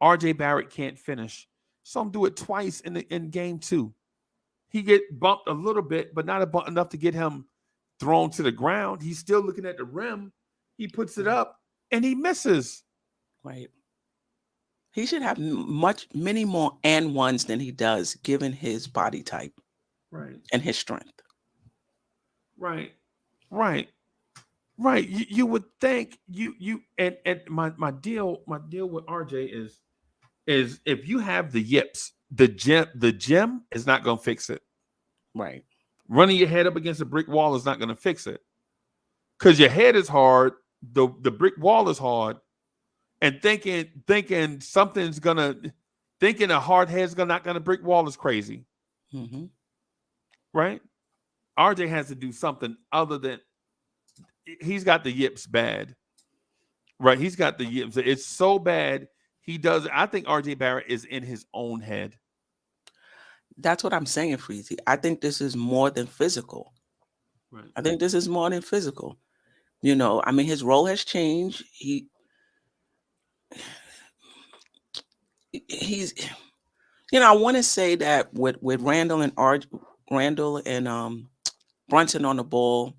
RJ Barrett can't finish. Some do it twice in game 2. He get bumped a little bit, but not enough to get him thrown to the ground. He's still looking at the rim. He puts it up and he misses.
Right. He should have many more and ones than he does, given his body type,
right,
and his strength.
Right. You would think you and my deal with RJ is if you have the yips, the gym is not going to fix it.
Right.
Running your head up against a brick wall is not going to fix it. Because your head is hard, the brick wall is hard, and thinking something's gonna thinking a hard head's not gonna brick wall is crazy.
Mm-hmm.
Right? RJ has to do something other than he's got the yips bad. Right? He's got the yips. It's so bad. He does. I think RJ Barrett is in his own head.
That's what I'm saying, Freezie. I think this is more than physical.
Right.
I think this is more than physical. You know, I mean, his role has changed. He's, you know, I want to say that with Randall and Brunson on the ball,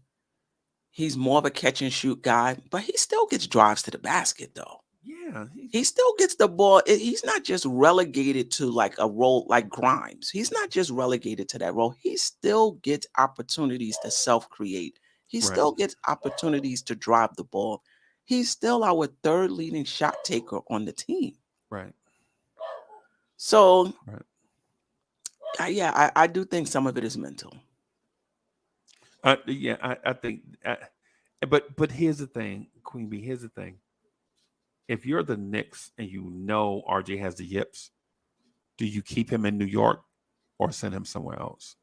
he's more of a catch and shoot guy, but he still gets drives to the basket though.
Yeah,
He still gets the ball. He's not just relegated to like a role like Grimes. He's not just relegated to that role. He still gets opportunities to self-create. He
right,
still gets opportunities to drive the ball. He's still our third leading shot taker on the team.
right,
So,
right.
yeah, I do think some of it is mental.
Yeah, I think. But here's the thing, Queen Bee. Here's the thing. If you're the Knicks and you know RJ has the yips, do you keep him in New York or send him somewhere else?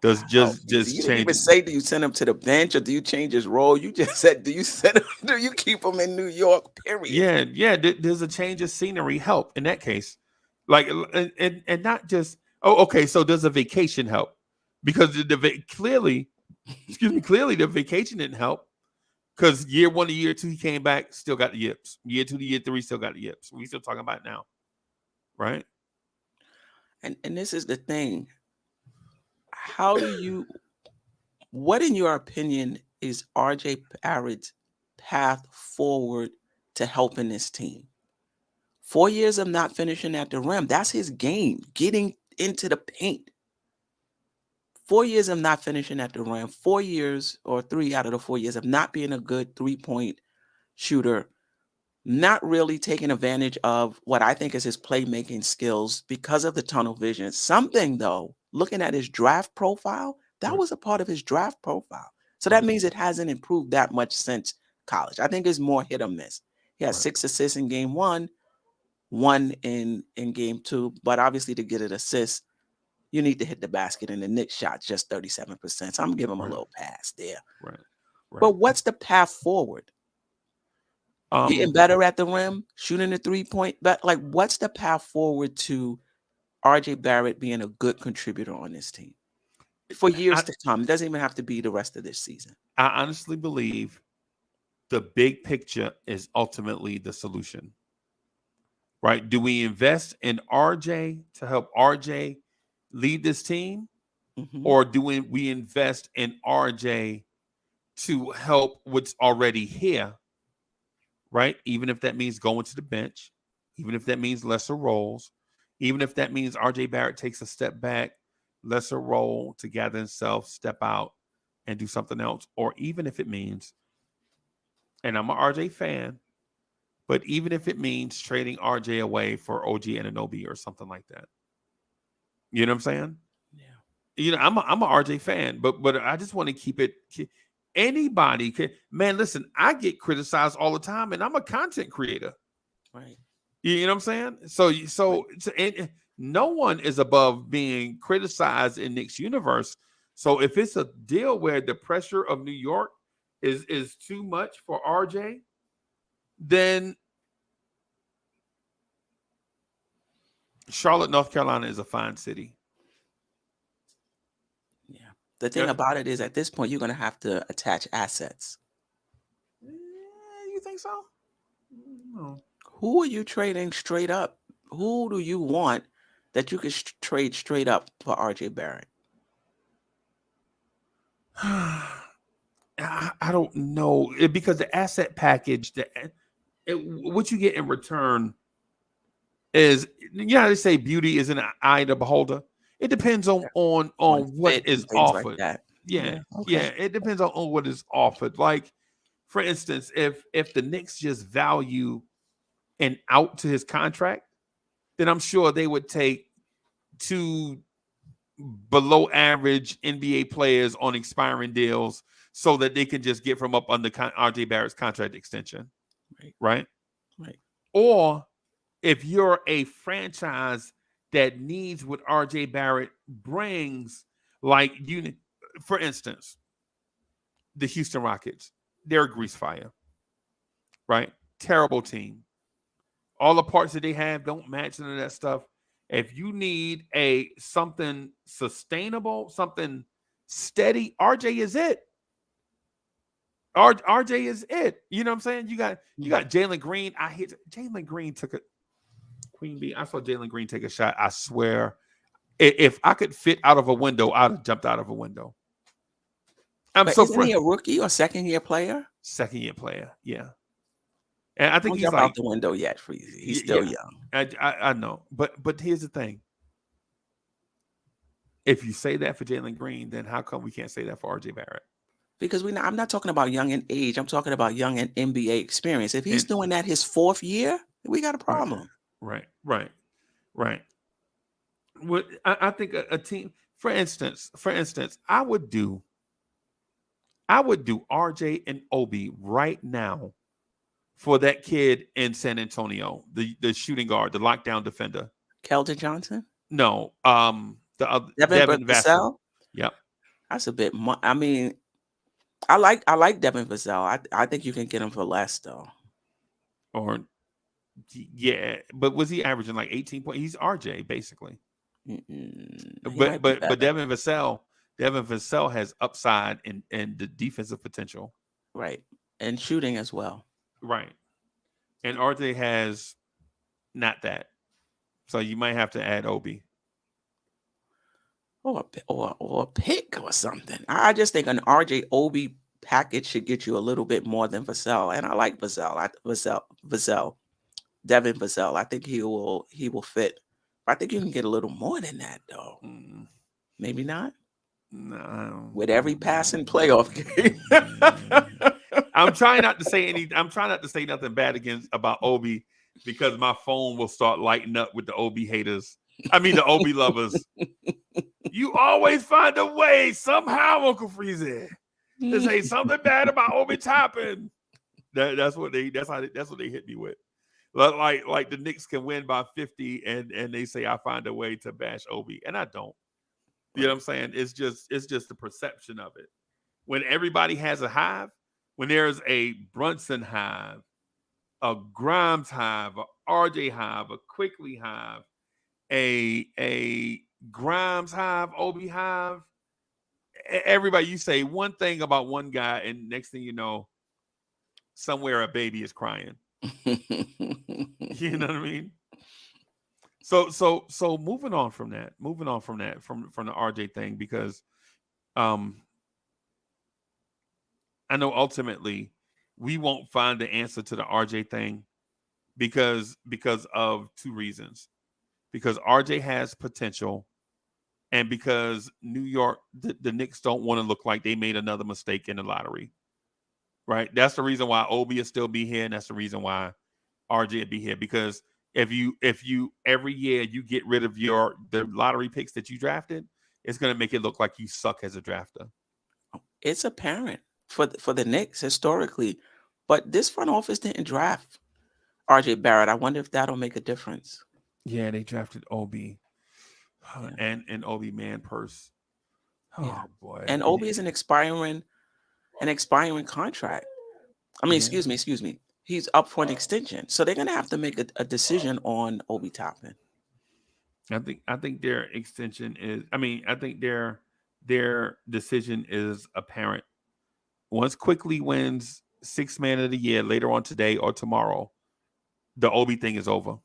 Does
Oh, easy.
just
You didn't
change?
even say, do you send him to the bench or do you change his role? You just said, do you send him? Do you keep him in New York? Period.
Yeah, yeah. Does a change of scenery help in that case? Like, and not just. Oh, okay. So does a vacation help? Because clearly, excuse me, clearly the vacation didn't help. Because year 1 to year 2, he came back, still got the yips. Year 2 to year 3, still got the yips. We still talking about it now, right?
And this is the thing. How do you, what in your opinion is RJ Barrett's path forward to helping this team? 4 years of not finishing at the rim. That's his game, getting into the paint. 4 years of not finishing at the rim, 4 years or 3 out of the 4 years of not being a good 3-point shooter, not really taking advantage of what I think is his playmaking skills because of the tunnel vision. Something though, looking at his draft profile, that
Right,
was a part of his draft profile. So that
right,
means it hasn't improved that much since college. I think it's more hit or miss. He has
right,
6 assists in game one in game two, but obviously to get an assist, you need to hit the basket, and the Knicks shot just 37%. So I'm gonna give him a
right,
little pass there.
right, right.
But what's the path forward? Getting
Um,
better at the rim, shooting the 3-point, but like what's the path forward to RJ Barrett being a good contributor on this team for years
I,
to come? It doesn't even have to be the rest of this season.
I honestly believe the big picture is ultimately the solution, right? Do we invest in RJ to help RJ lead this team,
Hmm.
or do we invest in RJ to help what's already here, right? Even if that means going to the bench, even if that means lesser roles, even if that means RJ Barrett takes a step back, lesser role to gather himself, step out, and do something else, or even if it means, and I'm an RJ fan, but even if it means trading RJ away for OG Anunoby or something like that. You know what I'm saying?
Yeah.
You know, I'm a RJ fan, but I just want to keep it. Anybody can, man. Listen, I get criticized all the time, and I'm a content creator.
Right.
You know what I'm saying? So
Right.
and no one is above being criticized in Knicks universe. So if it's a deal where the pressure of New York is too much for RJ, then Charlotte, North Carolina is a fine city.
Yeah. The thing
Yeah.
about it is at this point, you're going to have to attach assets.
You think so? No.
Who are you trading straight up? Who do you want that you could trade straight up for RJ Barrett?
I don't know because the asset package, what you get in return is, they say beauty is in the eye of the beholder. It depends on
Yeah.
on
On
what
fit
is
and things like
offered.
that.
Yeah,
Yeah. Okay.
yeah, it depends on what is offered. Like, for instance, if the Knicks just value an out to his contract, then I'm sure they would take two below average NBA players on expiring deals so that they can just get from up under RJ Barrett's contract extension,
Right.
right?
Right.
Or if you're a franchise that needs what RJ Barrett brings, like for instance, the Houston Rockets, they're a grease fire, right? Terrible team. All the parts that they have don't match none of that stuff. If you need a something sustainable, something steady, RJ is it. RJ is it. You know what I'm saying? You got Jalen Green. I hit Jalen Green took a Queen Bee. I saw Jalen Green take a shot. I swear, if I could fit out of a window, I'd have jumped out of a window.
But isn't he a rookie or second-year player?
Second-year player, yeah. And I think
Don't
he's
jump
like
out the window yet, Freezie. He's still young.
I know, but here's the thing. If you say that for Jalen Green, then how come we can't say that for RJ Barrett?
Because I'm not talking about young in age. I'm talking about young in NBA experience. If he's doing that his 4th year, we got a problem.
Right. What I think a team, for instance, I would do RJ and Obi right now for that kid in San Antonio, the shooting guard, the lockdown defender.
Keldon Johnson?
No, the other
Devin Vassell?
Yep.
That's a bit more. I mean, I like Devin Vassell. I think you can get him for less though.
Or yeah, but was he averaging like 18 points? He's RJ basically. But Devin Vassell has upside and the defensive potential.
Right. And shooting as well.
Right. And RJ has not that. So you might have to add Obi.
Or a pick or something. I just think an RJ Obi package should get you a little bit more than Vassell. And I like Vassell. Devin Vassell. I think he will fit. I think you can get a little more than that though. Maybe not.
No.
With every passing playoff game.
I'm trying not to say nothing bad about Obi because my phone will start lighting up with the Obi haters. I mean the Obi lovers. You always find a way somehow, Uncle Freezie, to say something bad about Obi Toppin. That's what they hit me with. Like the Knicks can win by 50 and they say I find a way to bash Obi, and I don't. You know what I'm saying? It's just the perception of it. When everybody has a hive, when there's a Brunson hive, a Grimes hive, a RJ hive, a Quickly hive, a Grimes hive, Obi hive, everybody, you say one thing about one guy, and next thing you know, somewhere a baby is crying. You know what I mean? So moving on from that, from the RJ thing, because I know ultimately we won't find the answer to the RJ thing because of two reasons. Because RJ has potential, and because New York, the Knicks don't want to look like they made another mistake in the lottery. Right? That's the reason why Obi will still be here, and that's the reason why RJ will be here. Because if you every year you get rid of the lottery picks that you drafted, it's going to make it look like you suck as a drafter.
It's apparent for the Knicks historically, but this front office didn't draft RJ Barrett. I wonder if that'll make a difference.
Yeah, they drafted Obi, and Obi man purse. Oh boy!
And Obi is an expiring contract. I mean, excuse me. He's up for an extension, so they're gonna have to make a decision on Obi Toppin.
I think their extension is. I mean, I think their decision is apparent. Once Quickly wins Sixth Man of the Year later on today or tomorrow, the Obi thing is over.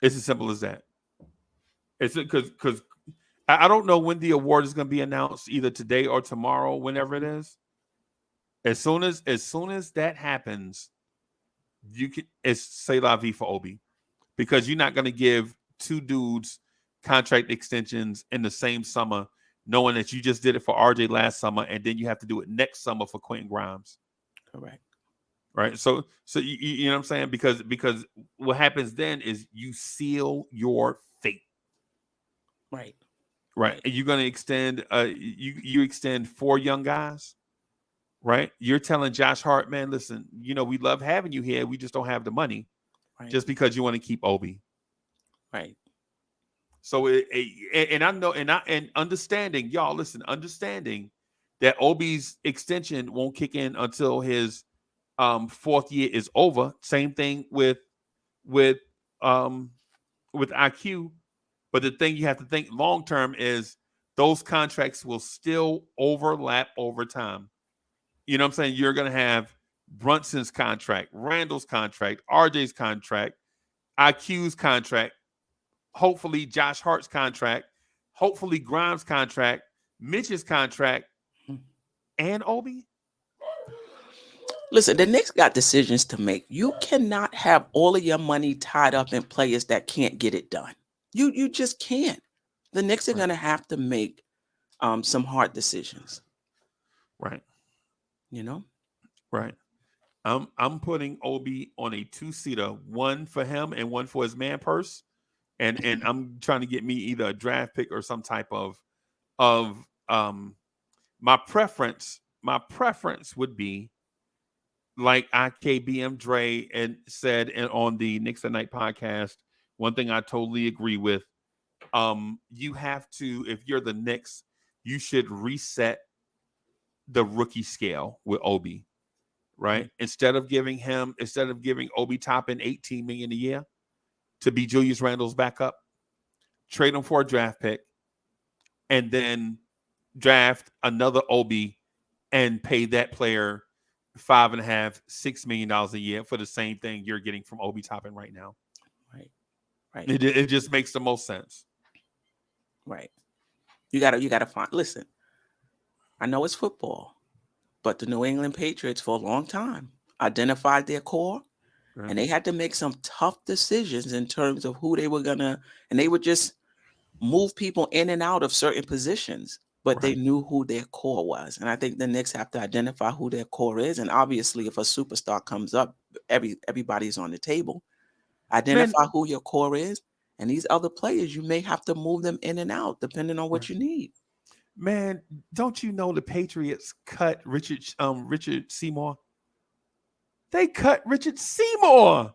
It's as simple as that. It's because I don't know when the award is going to be announced, either today or tomorrow, whenever it is. As soon as that happens, it's say la vie for Obi, because you're not going to give two dudes contract extensions in the same summer, knowing that you just did it for RJ last summer, and then you have to do it next summer for Quentin Grimes.
Correct.
Right. So you know what I'm saying? Because what happens then is you seal your fate.
Right.
Right. And you're going to extend you extend 4 young guys. Right. You're telling Josh Hart, man, listen, we love having you here. We just don't have the money. Right. Just because you want to keep Obi.
Right.
So and I know and understanding, y'all listen, understanding that Obi's extension won't kick in until his 4th year is over. Same thing with IQ. But the thing you have to think long term is those contracts will still overlap over time. You know what I'm saying? You're going to have Brunson's contract, Randall's contract, RJ's contract, IQ's contract, hopefully Josh Hart's contract, hopefully Grimes' contract, Mitch's contract, and Obi.
Listen, the Knicks got decisions to make. You cannot have all of your money tied up in players that can't get it done. You just can't. The Knicks are
Right.
going to have to make some hard decisions.
Right.
You know.
Right. I'm putting Obi on a 2-seater, one for him and one for his man purse, and I'm trying to get me either a draft pick or some type of my preference. My preference would be like IKBM Dre and said on the Knicks at Night podcast. One thing I totally agree with. You have to, if you're the Knicks, you should reset the rookie scale with Obi. Right? Instead of giving Obi Toppin $18 million a year to be Julius Randle's backup, trade him for a draft pick, and then draft another Obi and pay that player $5.5-6 million a year for the same thing you're getting from Obi Toppin right now.
Right.
It just makes the most sense.
Right. You gotta find. Listen, I know it's football. But the New England Patriots, for a long time, identified their core, and they had to make some tough decisions in terms of who they were and they would just move people in and out of certain positions, but they knew who their core was. And I think the Knicks have to identify who their core is. And obviously, if a superstar comes up, everybody's on the table. Identify who your core is, and these other players, you may have to move them in and out depending on what you need.
Man, don't you know the Patriots cut Richard Seymour? They cut Richard Seymour.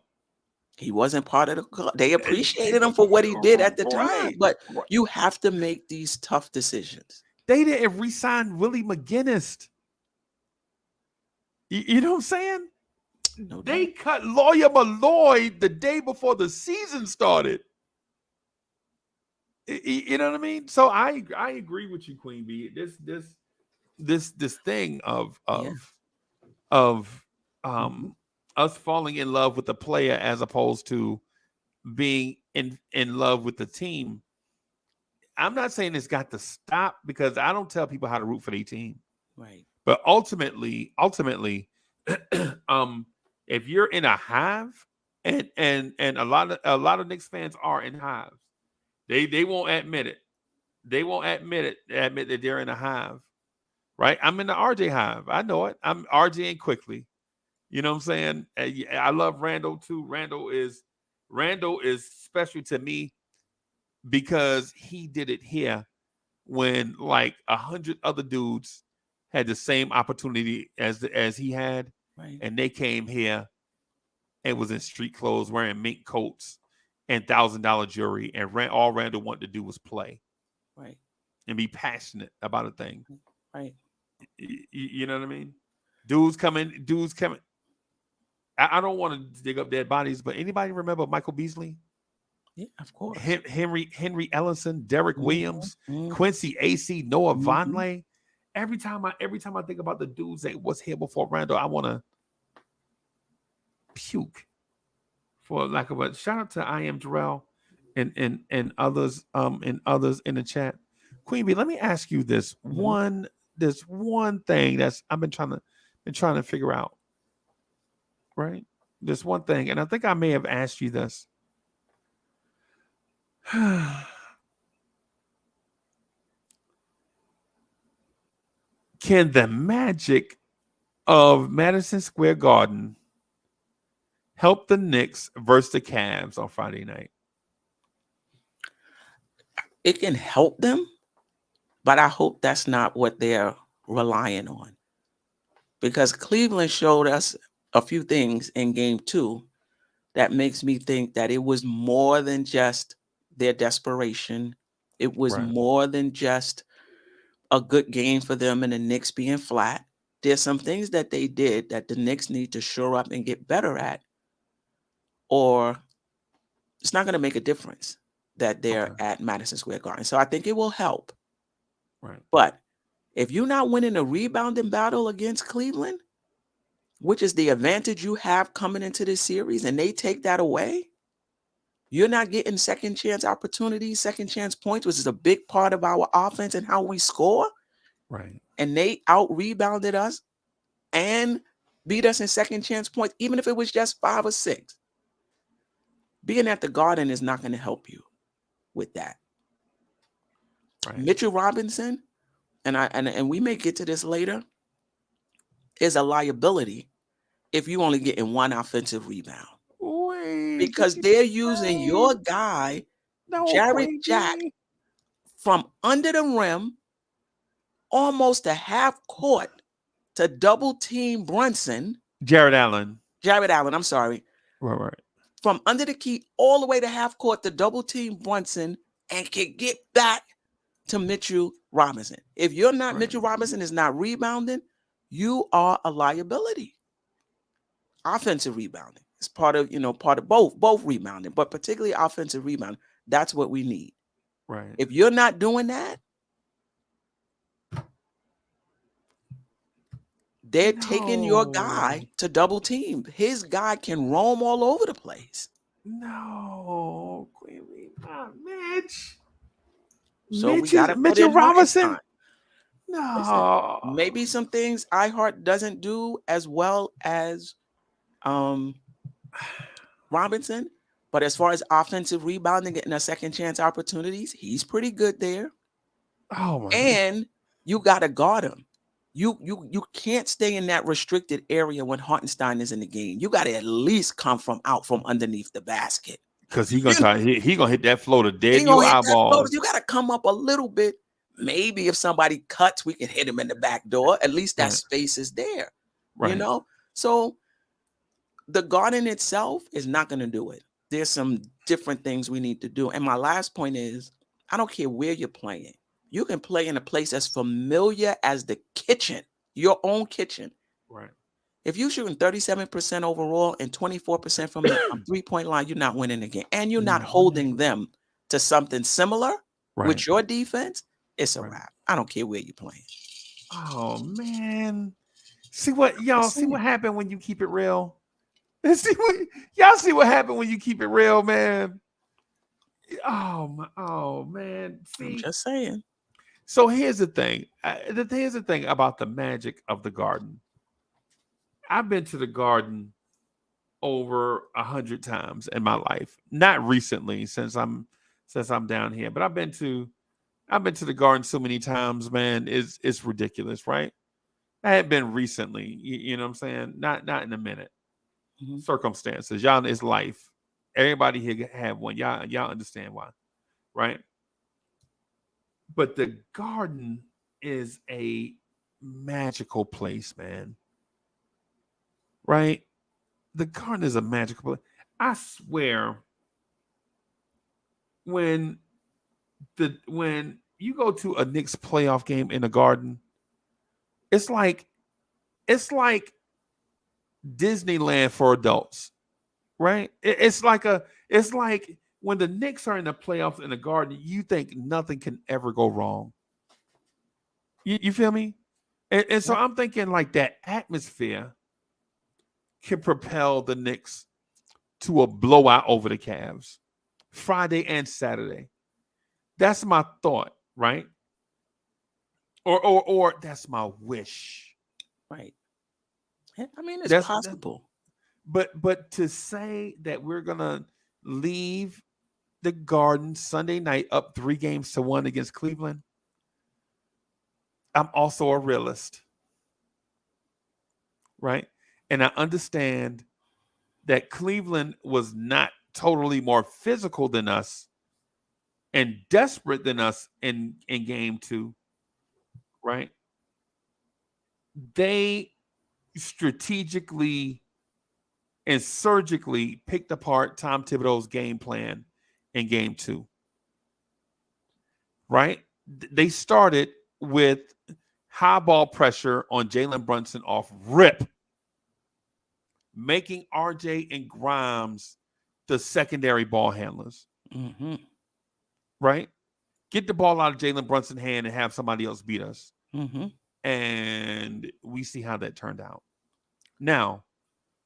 He wasn't part of the club. They appreciated him for what he did at the time, but you have to make these tough decisions.
They didn't re-sign Willie McGinnis. You know what I'm saying? No, they cut Lawyer Malloy the day before the season started. You know what I mean? So I agree with you, Queen Bee. This thing of us falling in love with the player as opposed to being in love with the team. I'm not saying it's got to stop because I don't tell people how to root for their team.
Right.
But ultimately, if you're in a hive, and a lot of Knicks fans are in hives, they won't admit it. They won't admit that they're in a hive. Right? I'm in the RJ hive. I know it. I'm RJ and Quickly. You know what I'm saying? I love Randall too. Randall is special to me because he did it here when like 100 other dudes had the same opportunity as he had, and they came here and was in street clothes, wearing mink coats and $1,000 jewelry, and all Randall wanted to do was play,
right,
and be passionate about a thing,
right.
You know what I mean? Dudes coming. I don't want to dig up dead bodies, but anybody remember Michael Beasley?
Yeah, of course.
Henry Ellison, Derek Williams, Quincy AC, Noah Vonleh. Every time I think about the dudes that was here before Randall, I want to puke. For lack of a shout out to I Am Jarrell and others in the chat. Queen Bee, let me ask you this one thing that's I've been trying to figure out. Right? This one thing, and I think I may have asked you this. Can the magic of Madison Square Garden help the Knicks versus the Cavs on Friday night?
It can help them, but I hope that's not what they're relying on. Because Cleveland showed us a few things in game 2 that makes me think that it was more than just their desperation. It was more than just a good game for them and the Knicks being flat. There's some things that they did that the Knicks need to shore up and get better at, or it's not going to make a difference that they're at Madison Square Garden. So I think it will help.
Right.
But If you're not winning a rebounding battle against Cleveland, which is the advantage you have coming into this series, and they take that away, you're not getting second chance opportunities, second chance points, which is a big part of our offense and how we score.
Right.
And they out rebounded us and beat us in second chance points, even if it was just 5 or 6. Being at the Garden is not going to help you with that.
Right.
Mitchell Robinson, and we may get to this later, is a liability if you only getting one offensive rebound.
Wait,
Because they're using your guy, Jared Jack, from under the rim, almost a half court to double team Brunson.
Jared Allen,
I'm sorry.
Right.
From under the key all the way to half court to double team Brunson and can get back to Mitchell Robinson. If you're not,
Right.
Mitchell Robinson is not rebounding, you are a liability. Offensive rebounding is part of both rebounding, but particularly offensive rebounding. That's what we need.
Right.
If you're not doing that, they're taking your guy to double team. His guy can roam all over the place.
No, Mitch.
So we got to put in
Robinson.
No. Listen, maybe some things iHeart doesn't do as well as Robinson, but as far as offensive rebounding, getting a second chance opportunities, he's pretty good there.
Oh my!
And you got to guard him. You can't stay in that restricted area when Hartenstein is in the game. You got to at least come from underneath the basket.
Because he gonna hit that floater dead in your eyeballs.
You got to come up a little bit. Maybe if somebody cuts, we can hit him in the back door. At least that space is there. Right. You know? So the guarding itself is not going to do it. There's some different things we need to do. And my last point is, I don't care where you're playing. You can play in a place as familiar as the kitchen, your own kitchen.
Right.
If you're shooting 37% overall and 24% from the three-point line, you're not winning the game. And you're not holding them to something similar with your defense. It's a wrap. I don't care where you're playing.
Oh, man. See what happened when you keep it real? See what happened when you keep it real, man? Oh man. See,
I'm just saying.
So here's the thing. Here's the thing about the magic of the Garden. I've been to the Garden over 100 times in my life. Not recently, since I'm down here, but I've been to the Garden so many times, man. It's ridiculous, right? I had been recently. You know what I'm saying? Not in a minute. Mm-hmm. Circumstances, y'all. It's life. Everybody here have one. Y'all understand why, right? But the Garden is a magical place, man. Right? The Garden is a magical place. I swear, when you go to a Knicks playoff game in the Garden, it's like Disneyland for adults, right? It's like when the Knicks are in the playoffs in the Garden, you think nothing can ever go wrong. You feel me? And so I'm thinking like that atmosphere can propel the Knicks to a blowout over the Cavs Friday and Saturday. That's my thought, right? Or that's my wish.
Right. I mean, it's possible.
But to say that we're gonna leave the Garden Sunday night up 3-1 against Cleveland, I'm also a realist, right? And I understand that Cleveland was not totally more physical than us and desperate than us in game 2, right? They strategically and surgically picked apart Tom Thibodeau's game plan in game 2, right? They started with high ball pressure on Jalen Brunson off rip, making RJ and Grimes the secondary ball handlers.
Mm-hmm.
Right? Get the ball out of Jalen Brunson's hand and have somebody else beat us.
Mm-hmm.
and we see how that turned out. Now,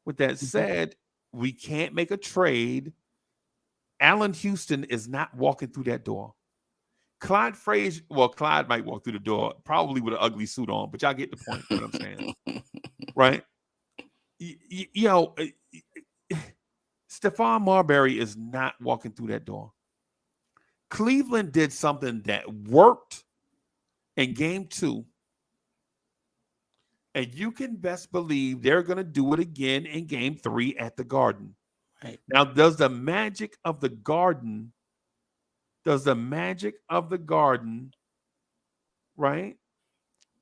with that
Mm-hmm.
said, we can't make a trade. Allen Houston is not walking through that door. Clyde Frazier, well, Clyde might walk through the door, probably with an ugly suit on, but y'all get the point. What I'm saying, right? You know, Stephon Marbury is not walking through that door. Cleveland did something that worked in game 2, and you can best believe they're going to do it again in game 3 at the Garden.
Right.
Now, does the magic of the Garden, right,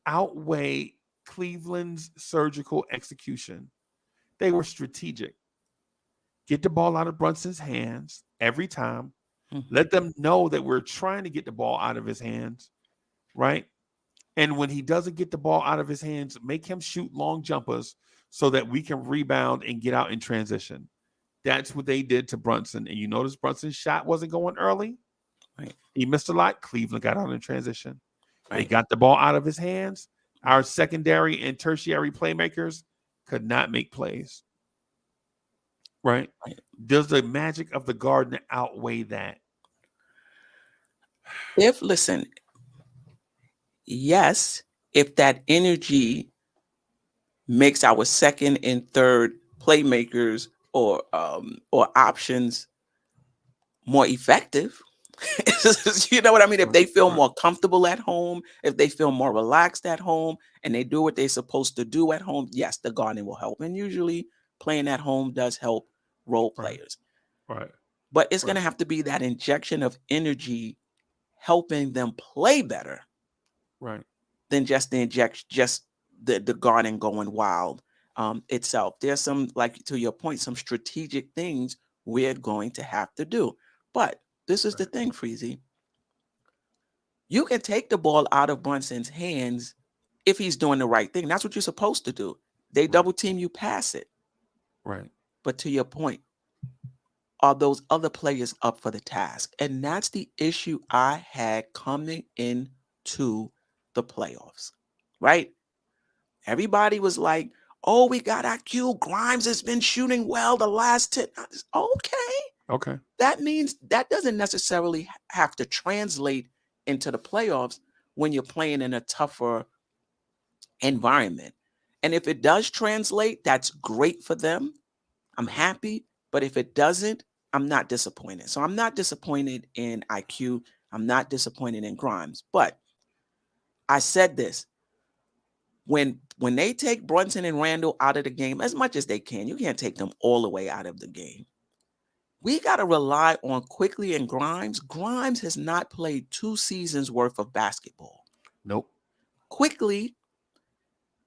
outweigh Cleveland's surgical execution? They were strategic. Get the ball out of Brunson's hands every time.
Mm-hmm.
Let them know that we're trying to get the ball out of his hands, right? And when he doesn't get the ball out of his hands, make him shoot long jumpers so that we can rebound and get out in transition. That's what they did to Brunson. And you notice Brunson's shot wasn't going early.
Right.
He missed a lot. Cleveland got out in transition. They
Right.
got the ball out of his hands. Our secondary and tertiary playmakers could not make plays. Right?
Right.
Does the magic of the Garden outweigh that?
Listen, yes, if that energy makes our second and third playmakers or options more effective. You know what I mean? If they feel more comfortable at home, if they feel more relaxed at home, and they do what they're supposed to do at home, yes, the Garden will help. And usually playing at home does help role players.
Right.
But it's going to have to be that injection of energy helping them play better.
Right.
Than just the Garden going wild itself. There's some, like to your point, some strategic things we're going to have to do. But this is the thing, Freezie. You can take the ball out of Brunson's hands if he's doing the right thing. That's what you're supposed to do. They double team you, pass it.
Right.
But to your point, are those other players up for the task? And that's the issue I had coming into the playoffs, right? Everybody was like, oh, we got IQ. Grimes has been shooting well the last 10. Okay. That means that doesn't necessarily have to translate into the playoffs when you're playing in a tougher environment. And if it does translate, that's great for them. I'm happy. But if it doesn't, I'm not disappointed. So I'm not disappointed in IQ. I'm not disappointed in Grimes. But I said this. When they take Brunson and Randall out of the game, as much as they can, you can't take them all the way out of the game. We got to rely on Quickly and Grimes. Grimes has not played 2 seasons worth of basketball.
Nope.
Quickly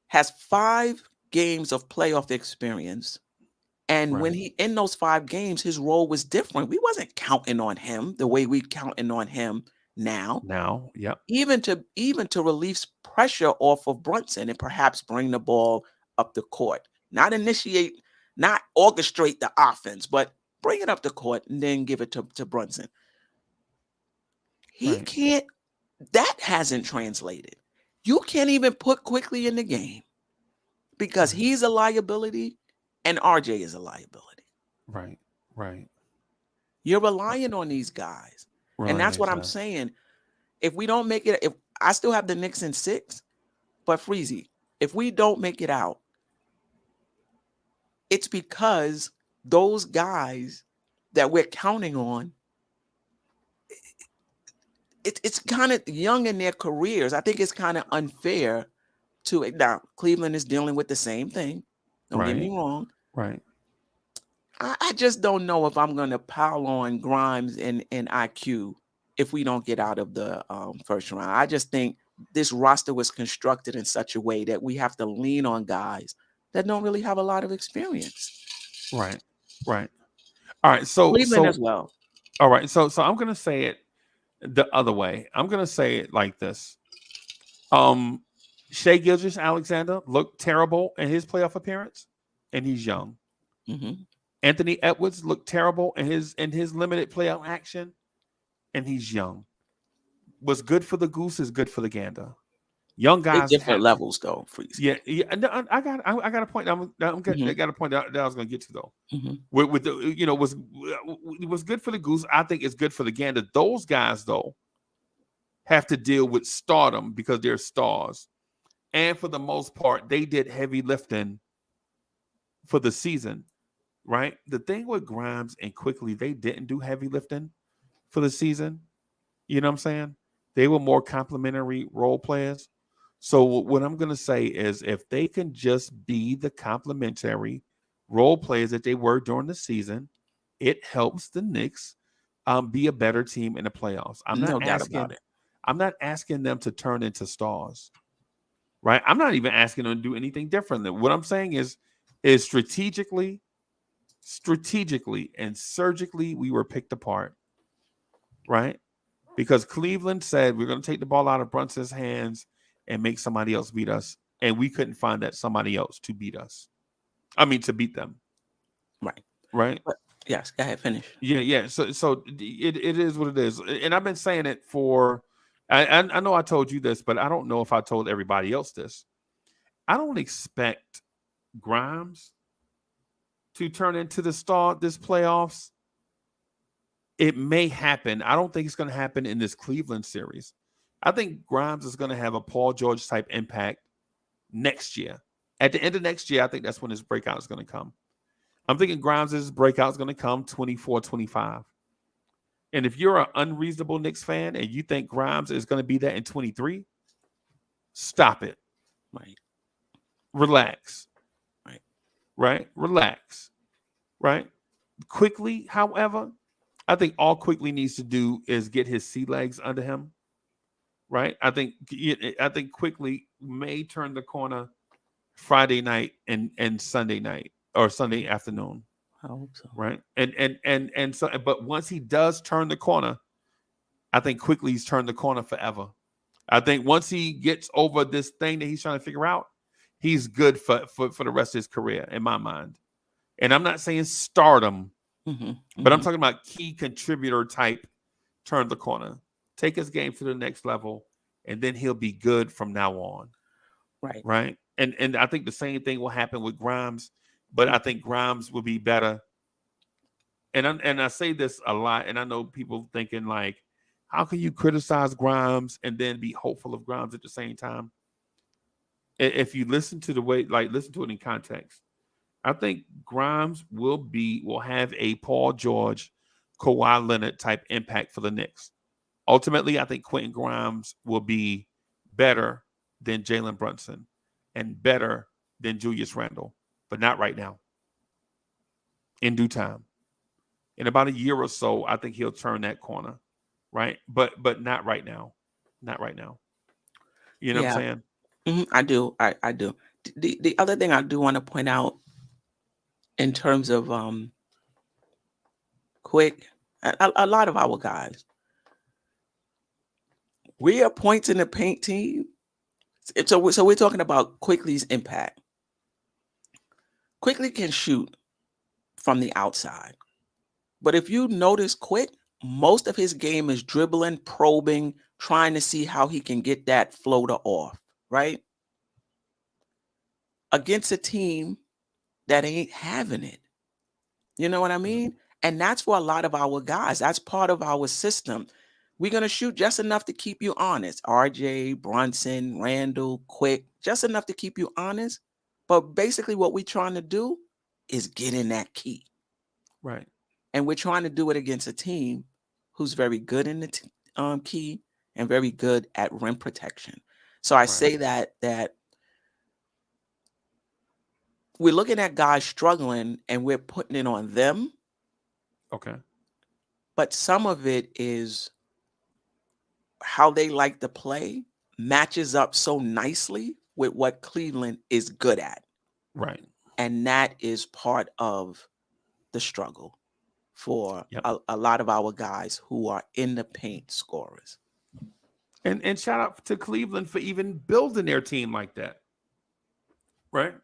has 5 games of playoff experience. And when he in those 5 games, his role was different. We wasn't counting on him the way we counting on him now.
Yep.
Even to relieve pressure off of Brunson and perhaps bring the ball up the court. Not initiate, not orchestrate the offense, but bring it up the court and then give it to Brunson. He can't, that hasn't translated. You can't even put Quickly in the game because he's a liability and RJ is a liability.
Right.
You're relying on these guys. And that's what I'm saying. If we don't make it, if I still have the Knicks in 6, but Freezie, if we don't make it out, it's because those guys that we're counting on, it's kind of young in their careers. I think it's kind of unfair to, now Cleveland is dealing with the same thing. Don't get me wrong.
Right.
I just don't know if I'm going to pile on Grimes and IQ if we don't get out of the first round. I just think this roster was constructed in such a way that we have to lean on guys that don't really have a lot of experience.
Right. All right. So
Cleveland as well.
All right. So I'm going to say it the other way. I'm going to say it like this. Shai Gilgeous-Alexander looked terrible in his playoff appearance, and he's young.
Mm-hmm.
Anthony Edwards looked terrible in his limited playoff action, and he's young. What's good for the goose is good for the gander. Young
They
guys
different
have.
levels though, Freezie.
Yeah, yeah. No, I got a point. I got a point that I was going to get to though. With the, was good for the goose. I think it's good for the gander. Those guys though have to deal with stardom because they're stars, and for the most part, they did heavy lifting for the season. Right. The thing with Grimes and Quickly, they didn't do heavy lifting for the season. You know what I'm saying? They were more complementary role players. So what I'm going to say is if they can just be the complementary role players that they were during the season, it helps the Knicks be a better team in the playoffs.
No doubt about it.
I'm not asking them to turn into stars, right? I'm not even asking them to do anything different. What I'm saying is strategically and surgically, we were picked apart, right? Because Cleveland said we're going to take the ball out of Brunson's hands and make somebody else beat us, and we couldn't find that somebody else to beat us. I mean, to beat them. Right.
But, yes, go ahead, finish.
Yeah. So it is what it is, and I've been saying it for. I know I told you this, but I don't know if I told everybody else this. I don't expect Grimes to turn into the star this playoffs. It may happen. I don't think it's going to happen in this Cleveland series. I think Grimes is going to have a Paul George type impact next year. At the end of next year, I think that's when his breakout is going to come. I'm thinking Grimes' breakout is going to come 24, 25. And if you're an unreasonable Knicks fan and you think Grimes is going to be that in 23, stop it.
Right.
Relax.
Right.
Relax. Right. Quickly, however, I think all Quickly needs to do is get his sea legs under him. Right. I think Quickly may turn the corner Friday night and Sunday night or Sunday afternoon.
I hope so.
Right. And so, but once he does turn the corner, I think Quickly he's turned the corner forever. I think once he gets over this thing that he's trying to figure out, he's good for the rest of his career, in my mind. And I'm not saying stardom, but I'm talking about key contributor type turn the corner, take his game to the next level, and then he'll be good from now on. Right. And I think the same thing will happen with Grimes, but I think Grimes will be better. And I say this a lot, and I know people thinking like, how can you criticize Grimes and then be hopeful of Grimes at the same time? If you listen to listen to it in context, I think Grimes will have a Paul George, Kawhi Leonard type impact for the Knicks. Ultimately, I think Quentin Grimes will be better than Jalen Brunson and better than Julius Randle, but not right now. In due time. In about a year or so, I think he'll turn that corner, right? But not right now. Not right now. You know what I'm saying?
I do. I do. The other thing I do want to point out in terms of Quick, a lot of our guys, we are points in the paint team. So we're talking about Quickly's impact. Quickly can shoot from the outside. But if you notice Quick, most of his game is dribbling, probing, trying to see how he can get that floater off, right? Against a team that ain't having it. You know what I mean? And that's for a lot of our guys. That's part of our system. We're going to shoot just enough to keep you honest. RJ, Brunson, Randall, Quick, just enough to keep you honest. But basically what we're trying to do is get in that key.
Right.
And we're trying to do it against a team who's very good in the key and very good at rim protection. So I say that we're looking at guys struggling and we're putting it on them.
Okay.
But some of it is how they like to play matches up so nicely with what Cleveland is good at.
Right.
And that is part of the struggle for a lot of our guys who are in the paint scorers.
And shout out to Cleveland for even building their team like that. Right?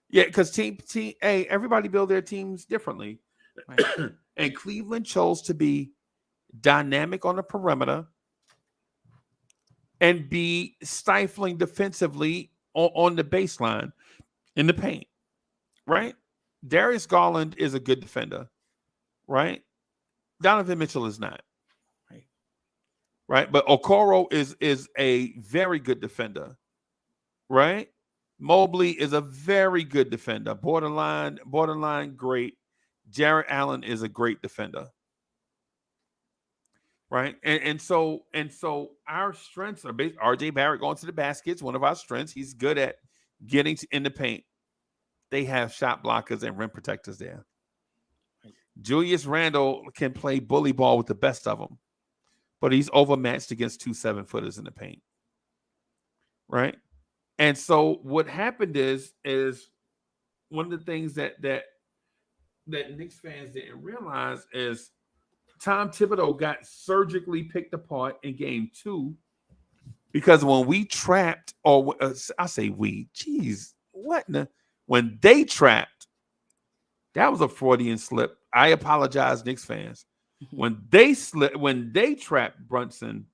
Yeah, because team everybody build their teams differently. Right. And Cleveland chose to be dynamic on the perimeter, and be stifling defensively on the baseline in the paint, right? Darius Garland is a good defender, right? Donovan Mitchell is not,
Right.
right? But Okoro is a very good defender, right? Mobley is a very good defender, borderline great. Jarrett Allen is a great defender, right? And so our strengths are based. RJ Barrett going to the baskets, one of our strengths. He's good at getting in the paint. They have shot blockers and rim protectors there.
Right.
Julius Randle can play bully ball with the best of them, but he's overmatched against 2 7-footers in the paint, right? And so what happened is one of the things that Knicks fans didn't realize is Tom Thibodeau got surgically picked apart in game 2 because when we trapped, or I say we, geez, what in the, when they trapped, that was a Freudian slip. I apologize, Knicks fans. When they trapped Brunson,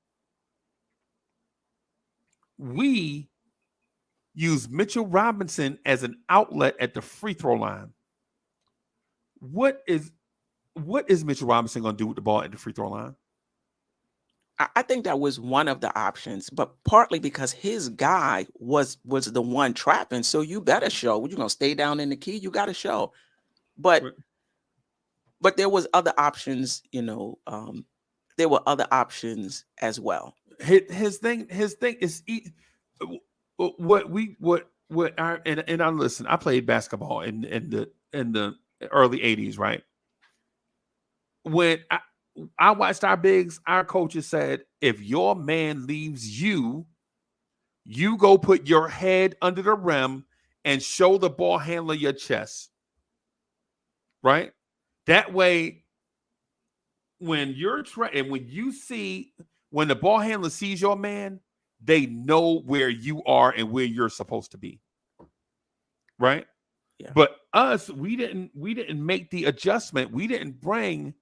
we used Mitchell Robinson as an outlet at the free throw line. What is Mitchell Robinson going to do with the ball at the free throw line?
I think that was one of the options, but partly because his guy was the one trapping. So you better show. You're gonna stay down in the key. You got to show. But there was other options. There were other options as well.
His thing is what our and I listen. I played basketball in the early '80s, right? When I watched our bigs, our coaches said, if your man leaves you, you go put your head under the rim and show the ball handler your chest. Right? That way, when you're and when the ball handler sees your man, they know where you are and where you're supposed to be. Right?
Yeah.
But us, we didn't make the adjustment. We didn't bring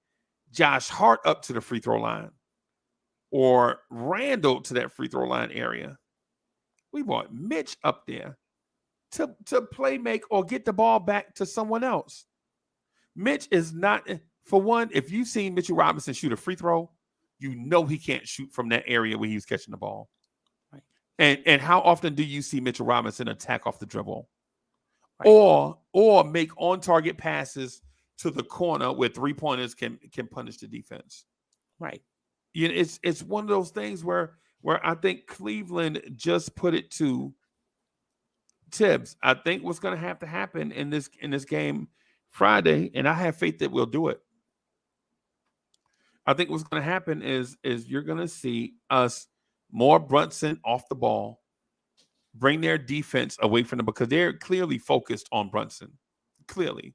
Josh Hart up to the free throw line or Randall to that free throw line area. We brought Mitch up there to play make or get the ball back to someone else. Mitch is not, for one, if you've seen Mitchell Robinson shoot a free throw, you know he can't shoot from that area where he was catching the ball. Right. And how often do you see Mitchell Robinson attack off the dribble? Right. Or make on-target passes to the corner where three-pointers can punish the defense.
Right.
It's one of those things where I think Cleveland just put it to Tibbs. I think what's going to have to happen in this game Friday, and I have faith that we'll do it. I think what's going to happen is you're going to see us more Brunson off the ball, bring their defense away from them because they're clearly focused on Brunson. Clearly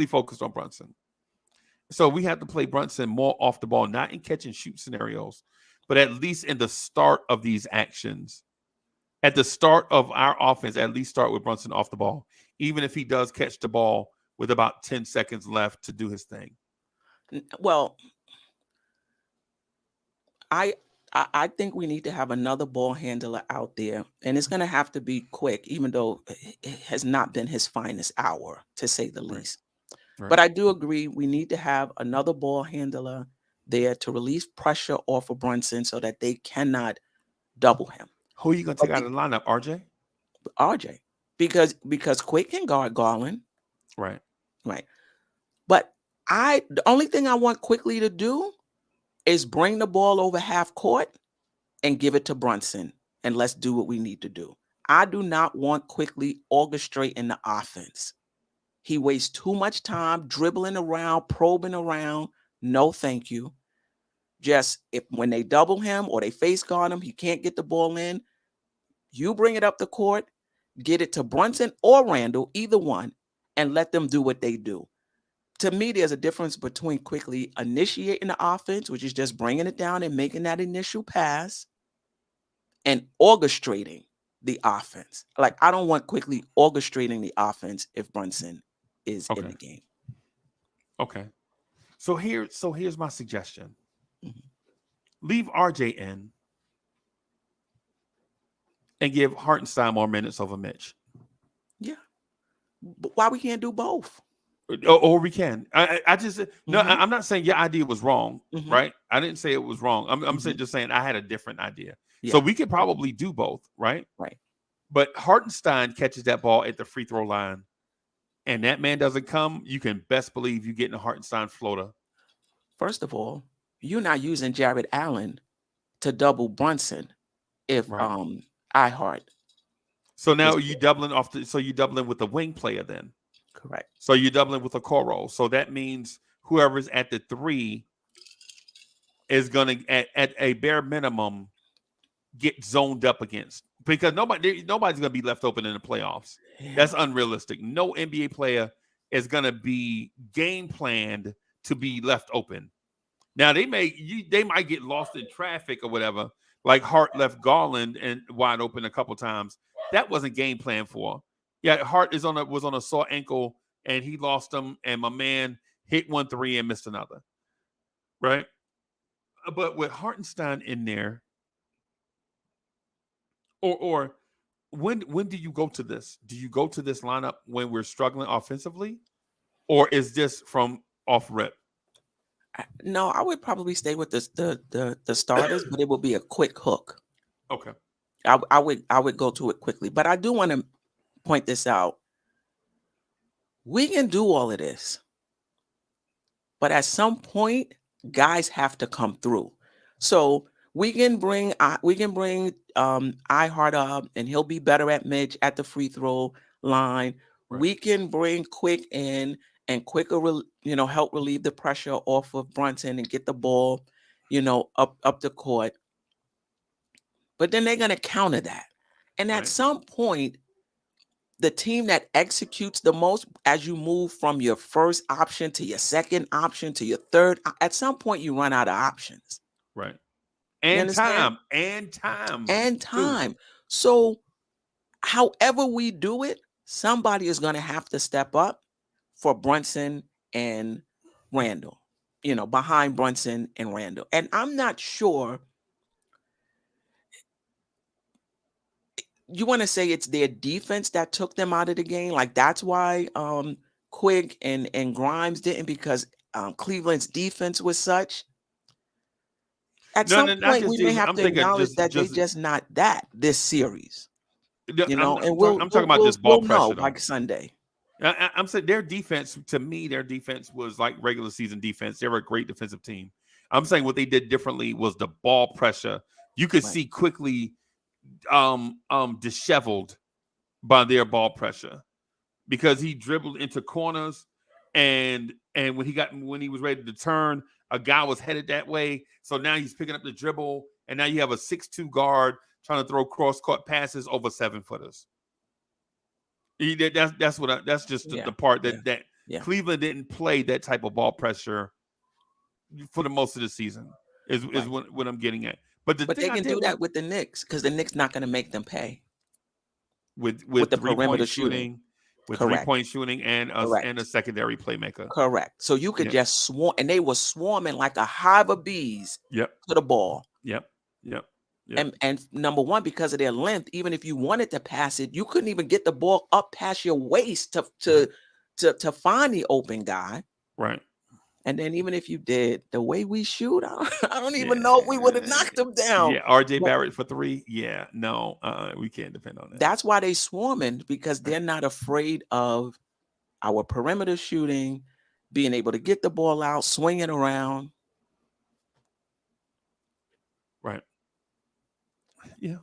focused on Brunson. So we have to play Brunson more off the ball, not in catch and shoot scenarios, but at least in the start of these actions. At the start of our offense, at least start with Brunson off the ball, even if he does catch the ball with about 10 seconds left to do his thing.
Well, I think we need to have another ball handler out there, and it's going to have to be quick, even though it has not been his finest hour, to say the least. Right. But I do agree we need to have another ball handler there to release pressure off of Brunson so that they cannot double him.
Who are you going to take out of the lineup, RJ?
RJ, because Quick can guard Garland.
Right.
But the only thing I want Quickly to do is bring the ball over half court and give it to Brunson, and let's do what we need to do. I do not want Quickly orchestrating the offense. He wastes too much time dribbling around, probing around. No, thank you. Just when they double him or they face guard him, he can't get the ball in. You bring it up the court, get it to Brunson or Randall, either one, and let them do what they do. To me, there's a difference between Quickly initiating the offense, which is just bringing it down and making that initial pass, and orchestrating the offense. Like, I don't want Quickly orchestrating the offense if Brunson is in the game.
Okay. So here's my suggestion. Mm-hmm. leave RJ in and give Hartenstein more minutes over Mitch.
Yeah. But why we can't do both?
Or we can. I just no.
Mm-hmm.
I'm not saying your idea was wrong,
Mm-hmm.
right? I didn't say it was wrong. I'm
Mm-hmm.
just saying I had a different idea. So
Yeah.
we could probably do both, right?
Right.
But Hartenstein catches that ball at the free throw line, and that man doesn't come. You can best believe you getting a Hartenstein floater.
First of all, you're not using Jared Allen to double Brunson if
Right.
iHeart
So now
is
you doubling off. So you doubling with the wing player then.
correct.
So you're doubling with a Coro. So that means whoever's at the 3 is going to, at a bare minimum, get zoned up against, because nobody's going to be left open in the playoffs.
Yeah.
That's unrealistic. No NBA player is going to be game planned to be left open. Now they might get lost in traffic or whatever, like Hart left Garland and wide open a couple times. That wasn't game plan for. Yeah, Hart was on a sore ankle and he lost him, and my man hit 1 3 and missed another. Right, but with Hartenstein in there, or when do you go to this? Do you go to this lineup when we're struggling offensively, or is this from off rip?
No, I would probably stay with the starters, but it will be a quick hook.
Okay.
I would go to it quickly, but I do want to point this out. We can do all of this, but at some point, guys have to come through. So we can bring iHeart up, and he'll be better at Mitch at the free throw line.
Right.
We can bring Quick in, and quicker, help relieve the pressure off of Brunson and get the ball, up the court. But then they're going to counter that. And at some point, the team that executes the most as you move from your first option to your second option to your third, at some point you run out of options.
Right.
You
And
understand?
time.
So however we do it, somebody is going to have to step up for Brunson and Randall, behind Brunson and Randall. And I'm not sure. You want to say it's their defense that took them out of the game? Like that's why Quigg and Grimes didn't, because Cleveland's defense was such. At some point, we may have to acknowledge that they're just not that this series. And we'll
talking about this ball pressure
know by Sunday.
I'm saying their defense, to me, their defense was like regular season defense. They were a great defensive team. I'm saying what they did differently was the ball pressure. You could see quickly disheveled by their ball pressure, because he dribbled into corners, and when he was ready to turn, a guy was headed that way. So now he's picking up the dribble, and now you have a 6'2" guard trying to throw cross-court passes over 7-footers. That's just the part that Cleveland didn't play that type of ball pressure for the most of the season is what I'm getting at. But
they can do that with the Knicks, because the Knicks not going to make them pay
with
the
3-point shooting, with 3-point shooting and a secondary playmaker.
Correct. So you could just swarm, and they were swarming like a hive of bees to the ball.
Yep.
And number one, because of their length, even if you wanted to pass it, you couldn't even get the ball up past your waist to find the open guy.
Right.
And then even if you did, the way we shoot, I don't even know if we would have knocked them down.
Yeah, RJ Barrett for 3. Yeah, no, we can't depend on that.
That's why they swarming, because they're not afraid of our perimeter shooting, being able to get the ball out, swing it around.
Right. Yeah.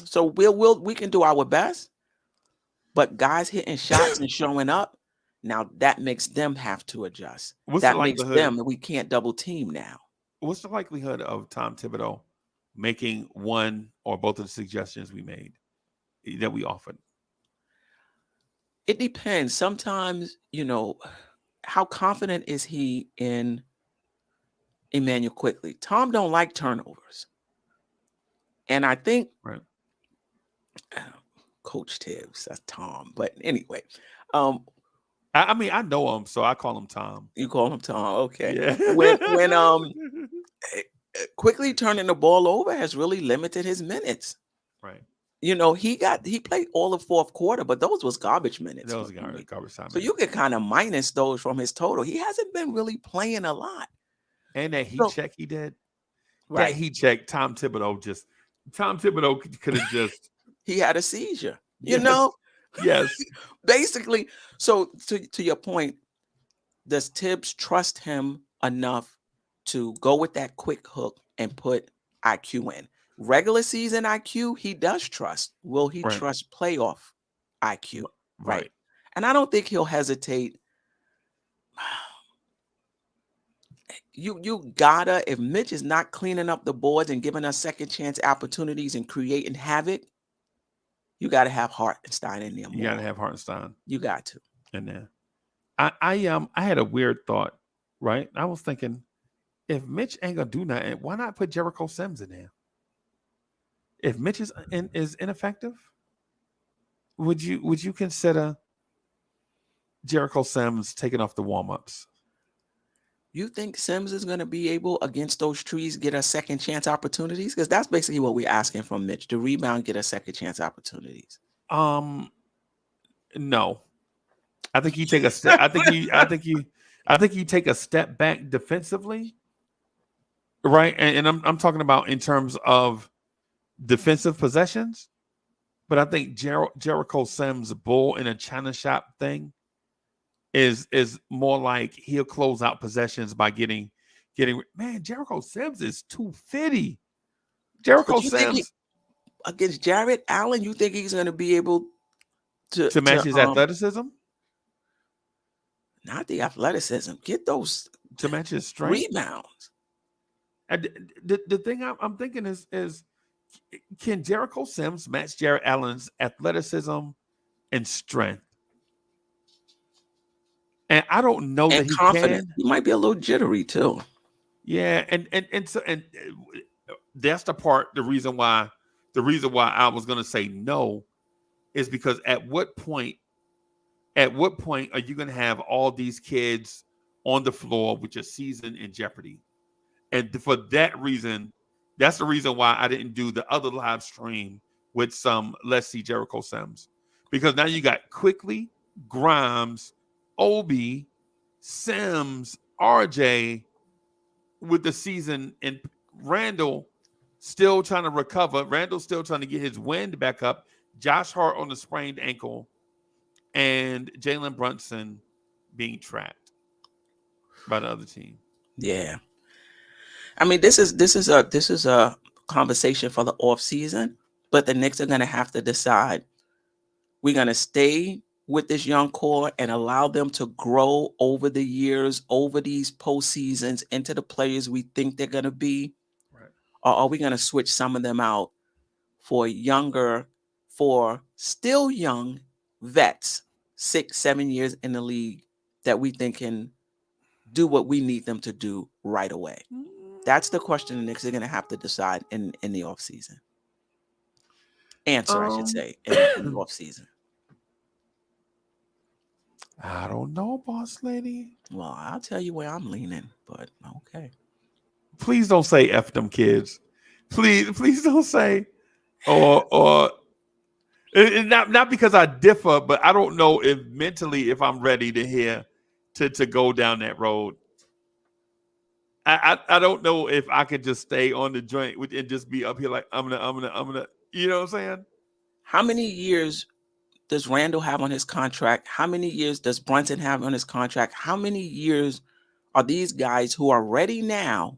So we can do our best, but guys hitting shots and showing up, now that makes them have to adjust. That makes them, we can't double team now.
What's the likelihood of Tom Thibodeau making one or both of the suggestions we made that we offered?
It depends. Sometimes, how confident is he in Emmanuel Quickley? Tom don't like turnovers. And I think Coach Tibbs, that's Tom. But anyway,
I know him, so I call him Tom.
You call him Tom, okay?
Yeah.
When quickly turning the ball over has really limited his minutes.
Right.
He played all the fourth quarter, but those was garbage minutes.
Those garbage time.
So you can kind of minus those from his total. He hasn't been really playing a lot.
And that heat check he did.
Right.
That heat check, Tom Thibodeau could have just.
He had a seizure.
Yes. Yes.
Basically, so to your point, does Tibbs trust him enough to go with that quick hook and put IQ in? Regular season IQ, he does trust. Will he trust playoff IQ? Right. And I don't think he'll hesitate. You gotta, if Mitch is not cleaning up the boards and giving us second chance opportunities and creating havoc, you gotta have Hartenstein in there more.
You gotta have Hartenstein.
You got to.
In there. I had a weird thought, right? I was thinking, if Mitch ain't gonna do nothing, why not put Jericho Sims in there? If Mitch is ineffective, would you consider Jericho Sims taking off the warm-ups?
You think Sims is going to be able, against those trees, get us second chance opportunities? Because that's basically what we're asking from Mitch, to rebound, get us second chance opportunities.
No. I think you take a step. I think you take a step back defensively, right? And I'm talking about in terms of defensive possessions. But I think Jericho Sims' bull in a China shop thing is more like he'll close out possessions by getting. Man, Jericho Sims is 250. Jericho Sims
against Jarrett Allen. You think he's going to be able to
match his athleticism?
Not the athleticism. Get those
to match his strength
rebounds.
And the thing I'm thinking is can Jericho Sims match Jarrett Allen's athleticism and strength? And I don't know that he
confident.
can.
He might be a little jittery too.
Yeah, and that's the reason why I was going to say no is because at what point are you going to have all these kids on the floor with your season in jeopardy? And for that reason, that's the reason why I didn't do the other live stream with some Let's See Jericho Sims, because now you got Quickly, Grimes, Obi, Sims, RJ with the season, and Randall still trying to recover. Randall's still trying to get his wind back up. Josh Hart on the sprained ankle, and Jalen Brunson being trapped by the other team.
Yeah, I mean this is a conversation for the off season, but the Knicks are going to have to decide: we're going to stay with this young core and allow them to grow over the years, over these postseasons, into the players we think they're going to be, right? Or are we going to switch some of them out for still young vets, 6-7 years in the league, that we think can do what we need them to do right away? That's the question the Knicks are going to have to decide in the offseason. I should say, in the offseason.
I don't know, boss lady.
Well, I'll tell you where I'm leaning, but okay.
Please don't say F them kids. Please don't say or not because I differ, but I don't know if mentally if I'm ready to go down that road. I don't know if I could just stay on the joint and just be up here like I'm gonna you know what I'm saying?
How many years does Randall have on his contract? How many years does Brunson have on his contract? How many years are these guys who are ready now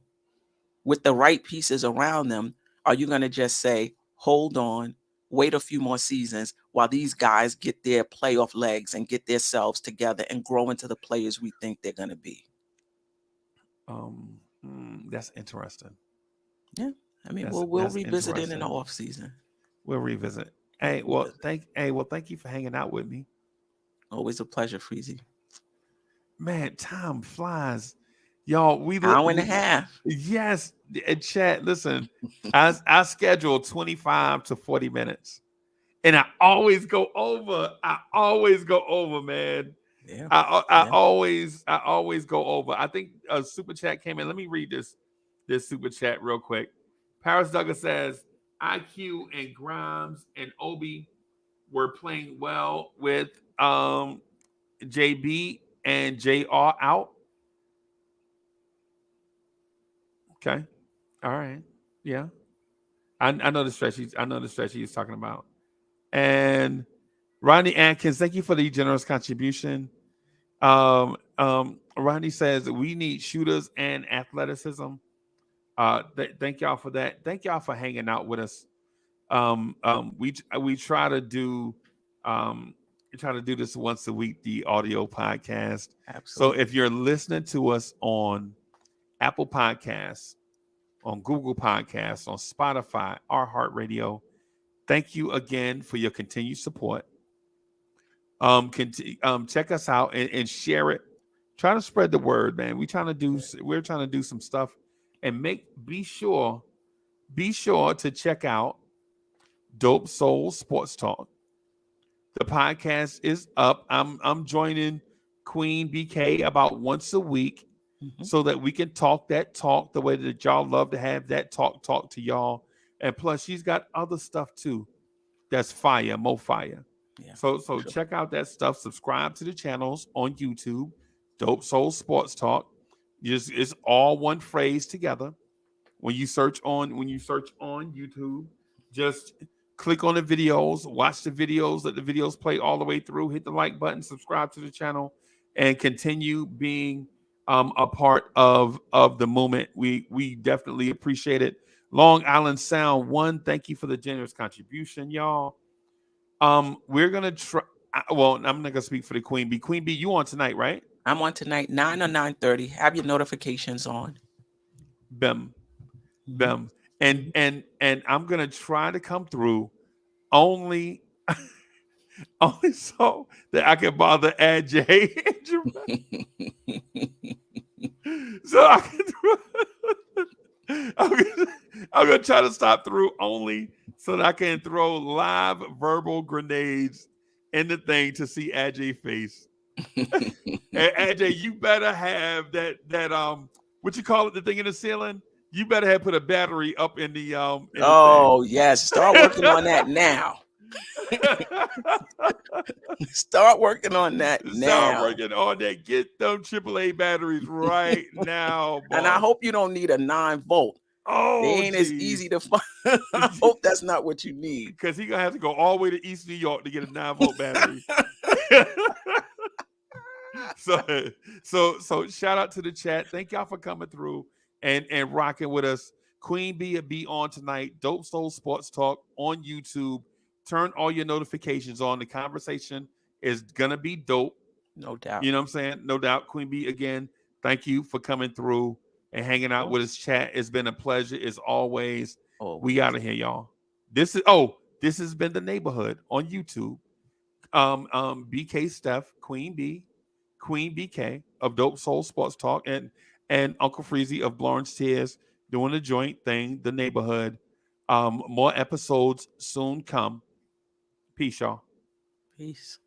with the right pieces around them? Are you going to just say, hold on, wait a few more seasons while these guys get their playoff legs and get themselves together and grow into the players we think they're going to be?
That's interesting.
Yeah. I mean, we'll revisit it in the off season.
We'll revisit. Thank you for hanging out with me.
Always a pleasure, Freezie.
Man, time flies. Y'all,
hour and a half.
Yes. Chat, listen. I schedule 25 to 40 minutes. And I always go over. Man.
Yeah.
I always go over. I think a super chat came in. Let me read this. this super chat real quick. Paris Douglas says IQ and Grimes and Obi were playing well with JB and JR out. Okay. All right. Yeah. I know the stretch he's talking about. And Rodney Atkins, thank you for the generous contribution. Rodney says we need shooters and athleticism. Thank y'all for that. Thank y'all for hanging out with us. We try to do this once a week, the audio podcast.
Absolutely.
So if you're listening to us on Apple Podcasts, on Google Podcasts, on Spotify, iHeartRadio, thank you again for your continued support. Check us out and share it. Try to spread the word, man. We're trying to do some stuff, and be sure to check out Dope Soul Sports Talk. The podcast is up. I'm joining Queen BK about once a week, so that we can talk the way that y'all love to have that talk to y'all. And plus, she's got other stuff too. That's fire, more fire. Yeah. So sure. Check out that stuff. Subscribe to the channels on YouTube. Dope Soul Sports Talk. It's all one phrase together. When you search on YouTube, just click on the videos, watch the videos, let the videos play all the way through, hit the like button, subscribe to the channel, and continue being a part of the movement. We definitely appreciate it. Long Island Sound 1, thank you for the generous contribution, y'all. We're gonna try. Well, I'm not gonna speak for the Queen Bee. Queen Bee, you on tonight, right?
I'm on tonight, 9 or 9:30. Have your notifications on.
Bem. And I'm gonna try to come through only so that I can bother RJ so I can I'm gonna try to stop through only so that I can throw live verbal grenades in the thing to see RJ face. And RJ, you better have that what you call it, the thing in the ceiling. You better have put a battery up in the
oh thing. Yes, start working on that now. Start working on that now.
Start working on that. Get them AAA batteries right now, boss.
And I hope you don't need a 9-volt.
Oh,
they ain't as easy to find. I hope that's not what you need.
Because he's gonna have to go all the way to East New York to get a 9-volt battery. So shout out to the chat. Thank y'all for coming through and rocking with us. Queen Bee will be on tonight. Dope Soul Sports Talk on YouTube. Turn all your notifications on. The conversation is gonna be dope.
No doubt.
You know what I'm saying? No doubt. Queen Bee, again, thank you for coming through and hanging out with us, chat. It's been a pleasure as always. We out of here, y'all. This has been The Neighborhood on YouTube. BK Steph, Queen BK of Dope Soul Sports Talk, and Uncle Freezie of Blorange Tears doing the joint thing, The Neighborhood. More episodes soon come. Peace, y'all.
Peace.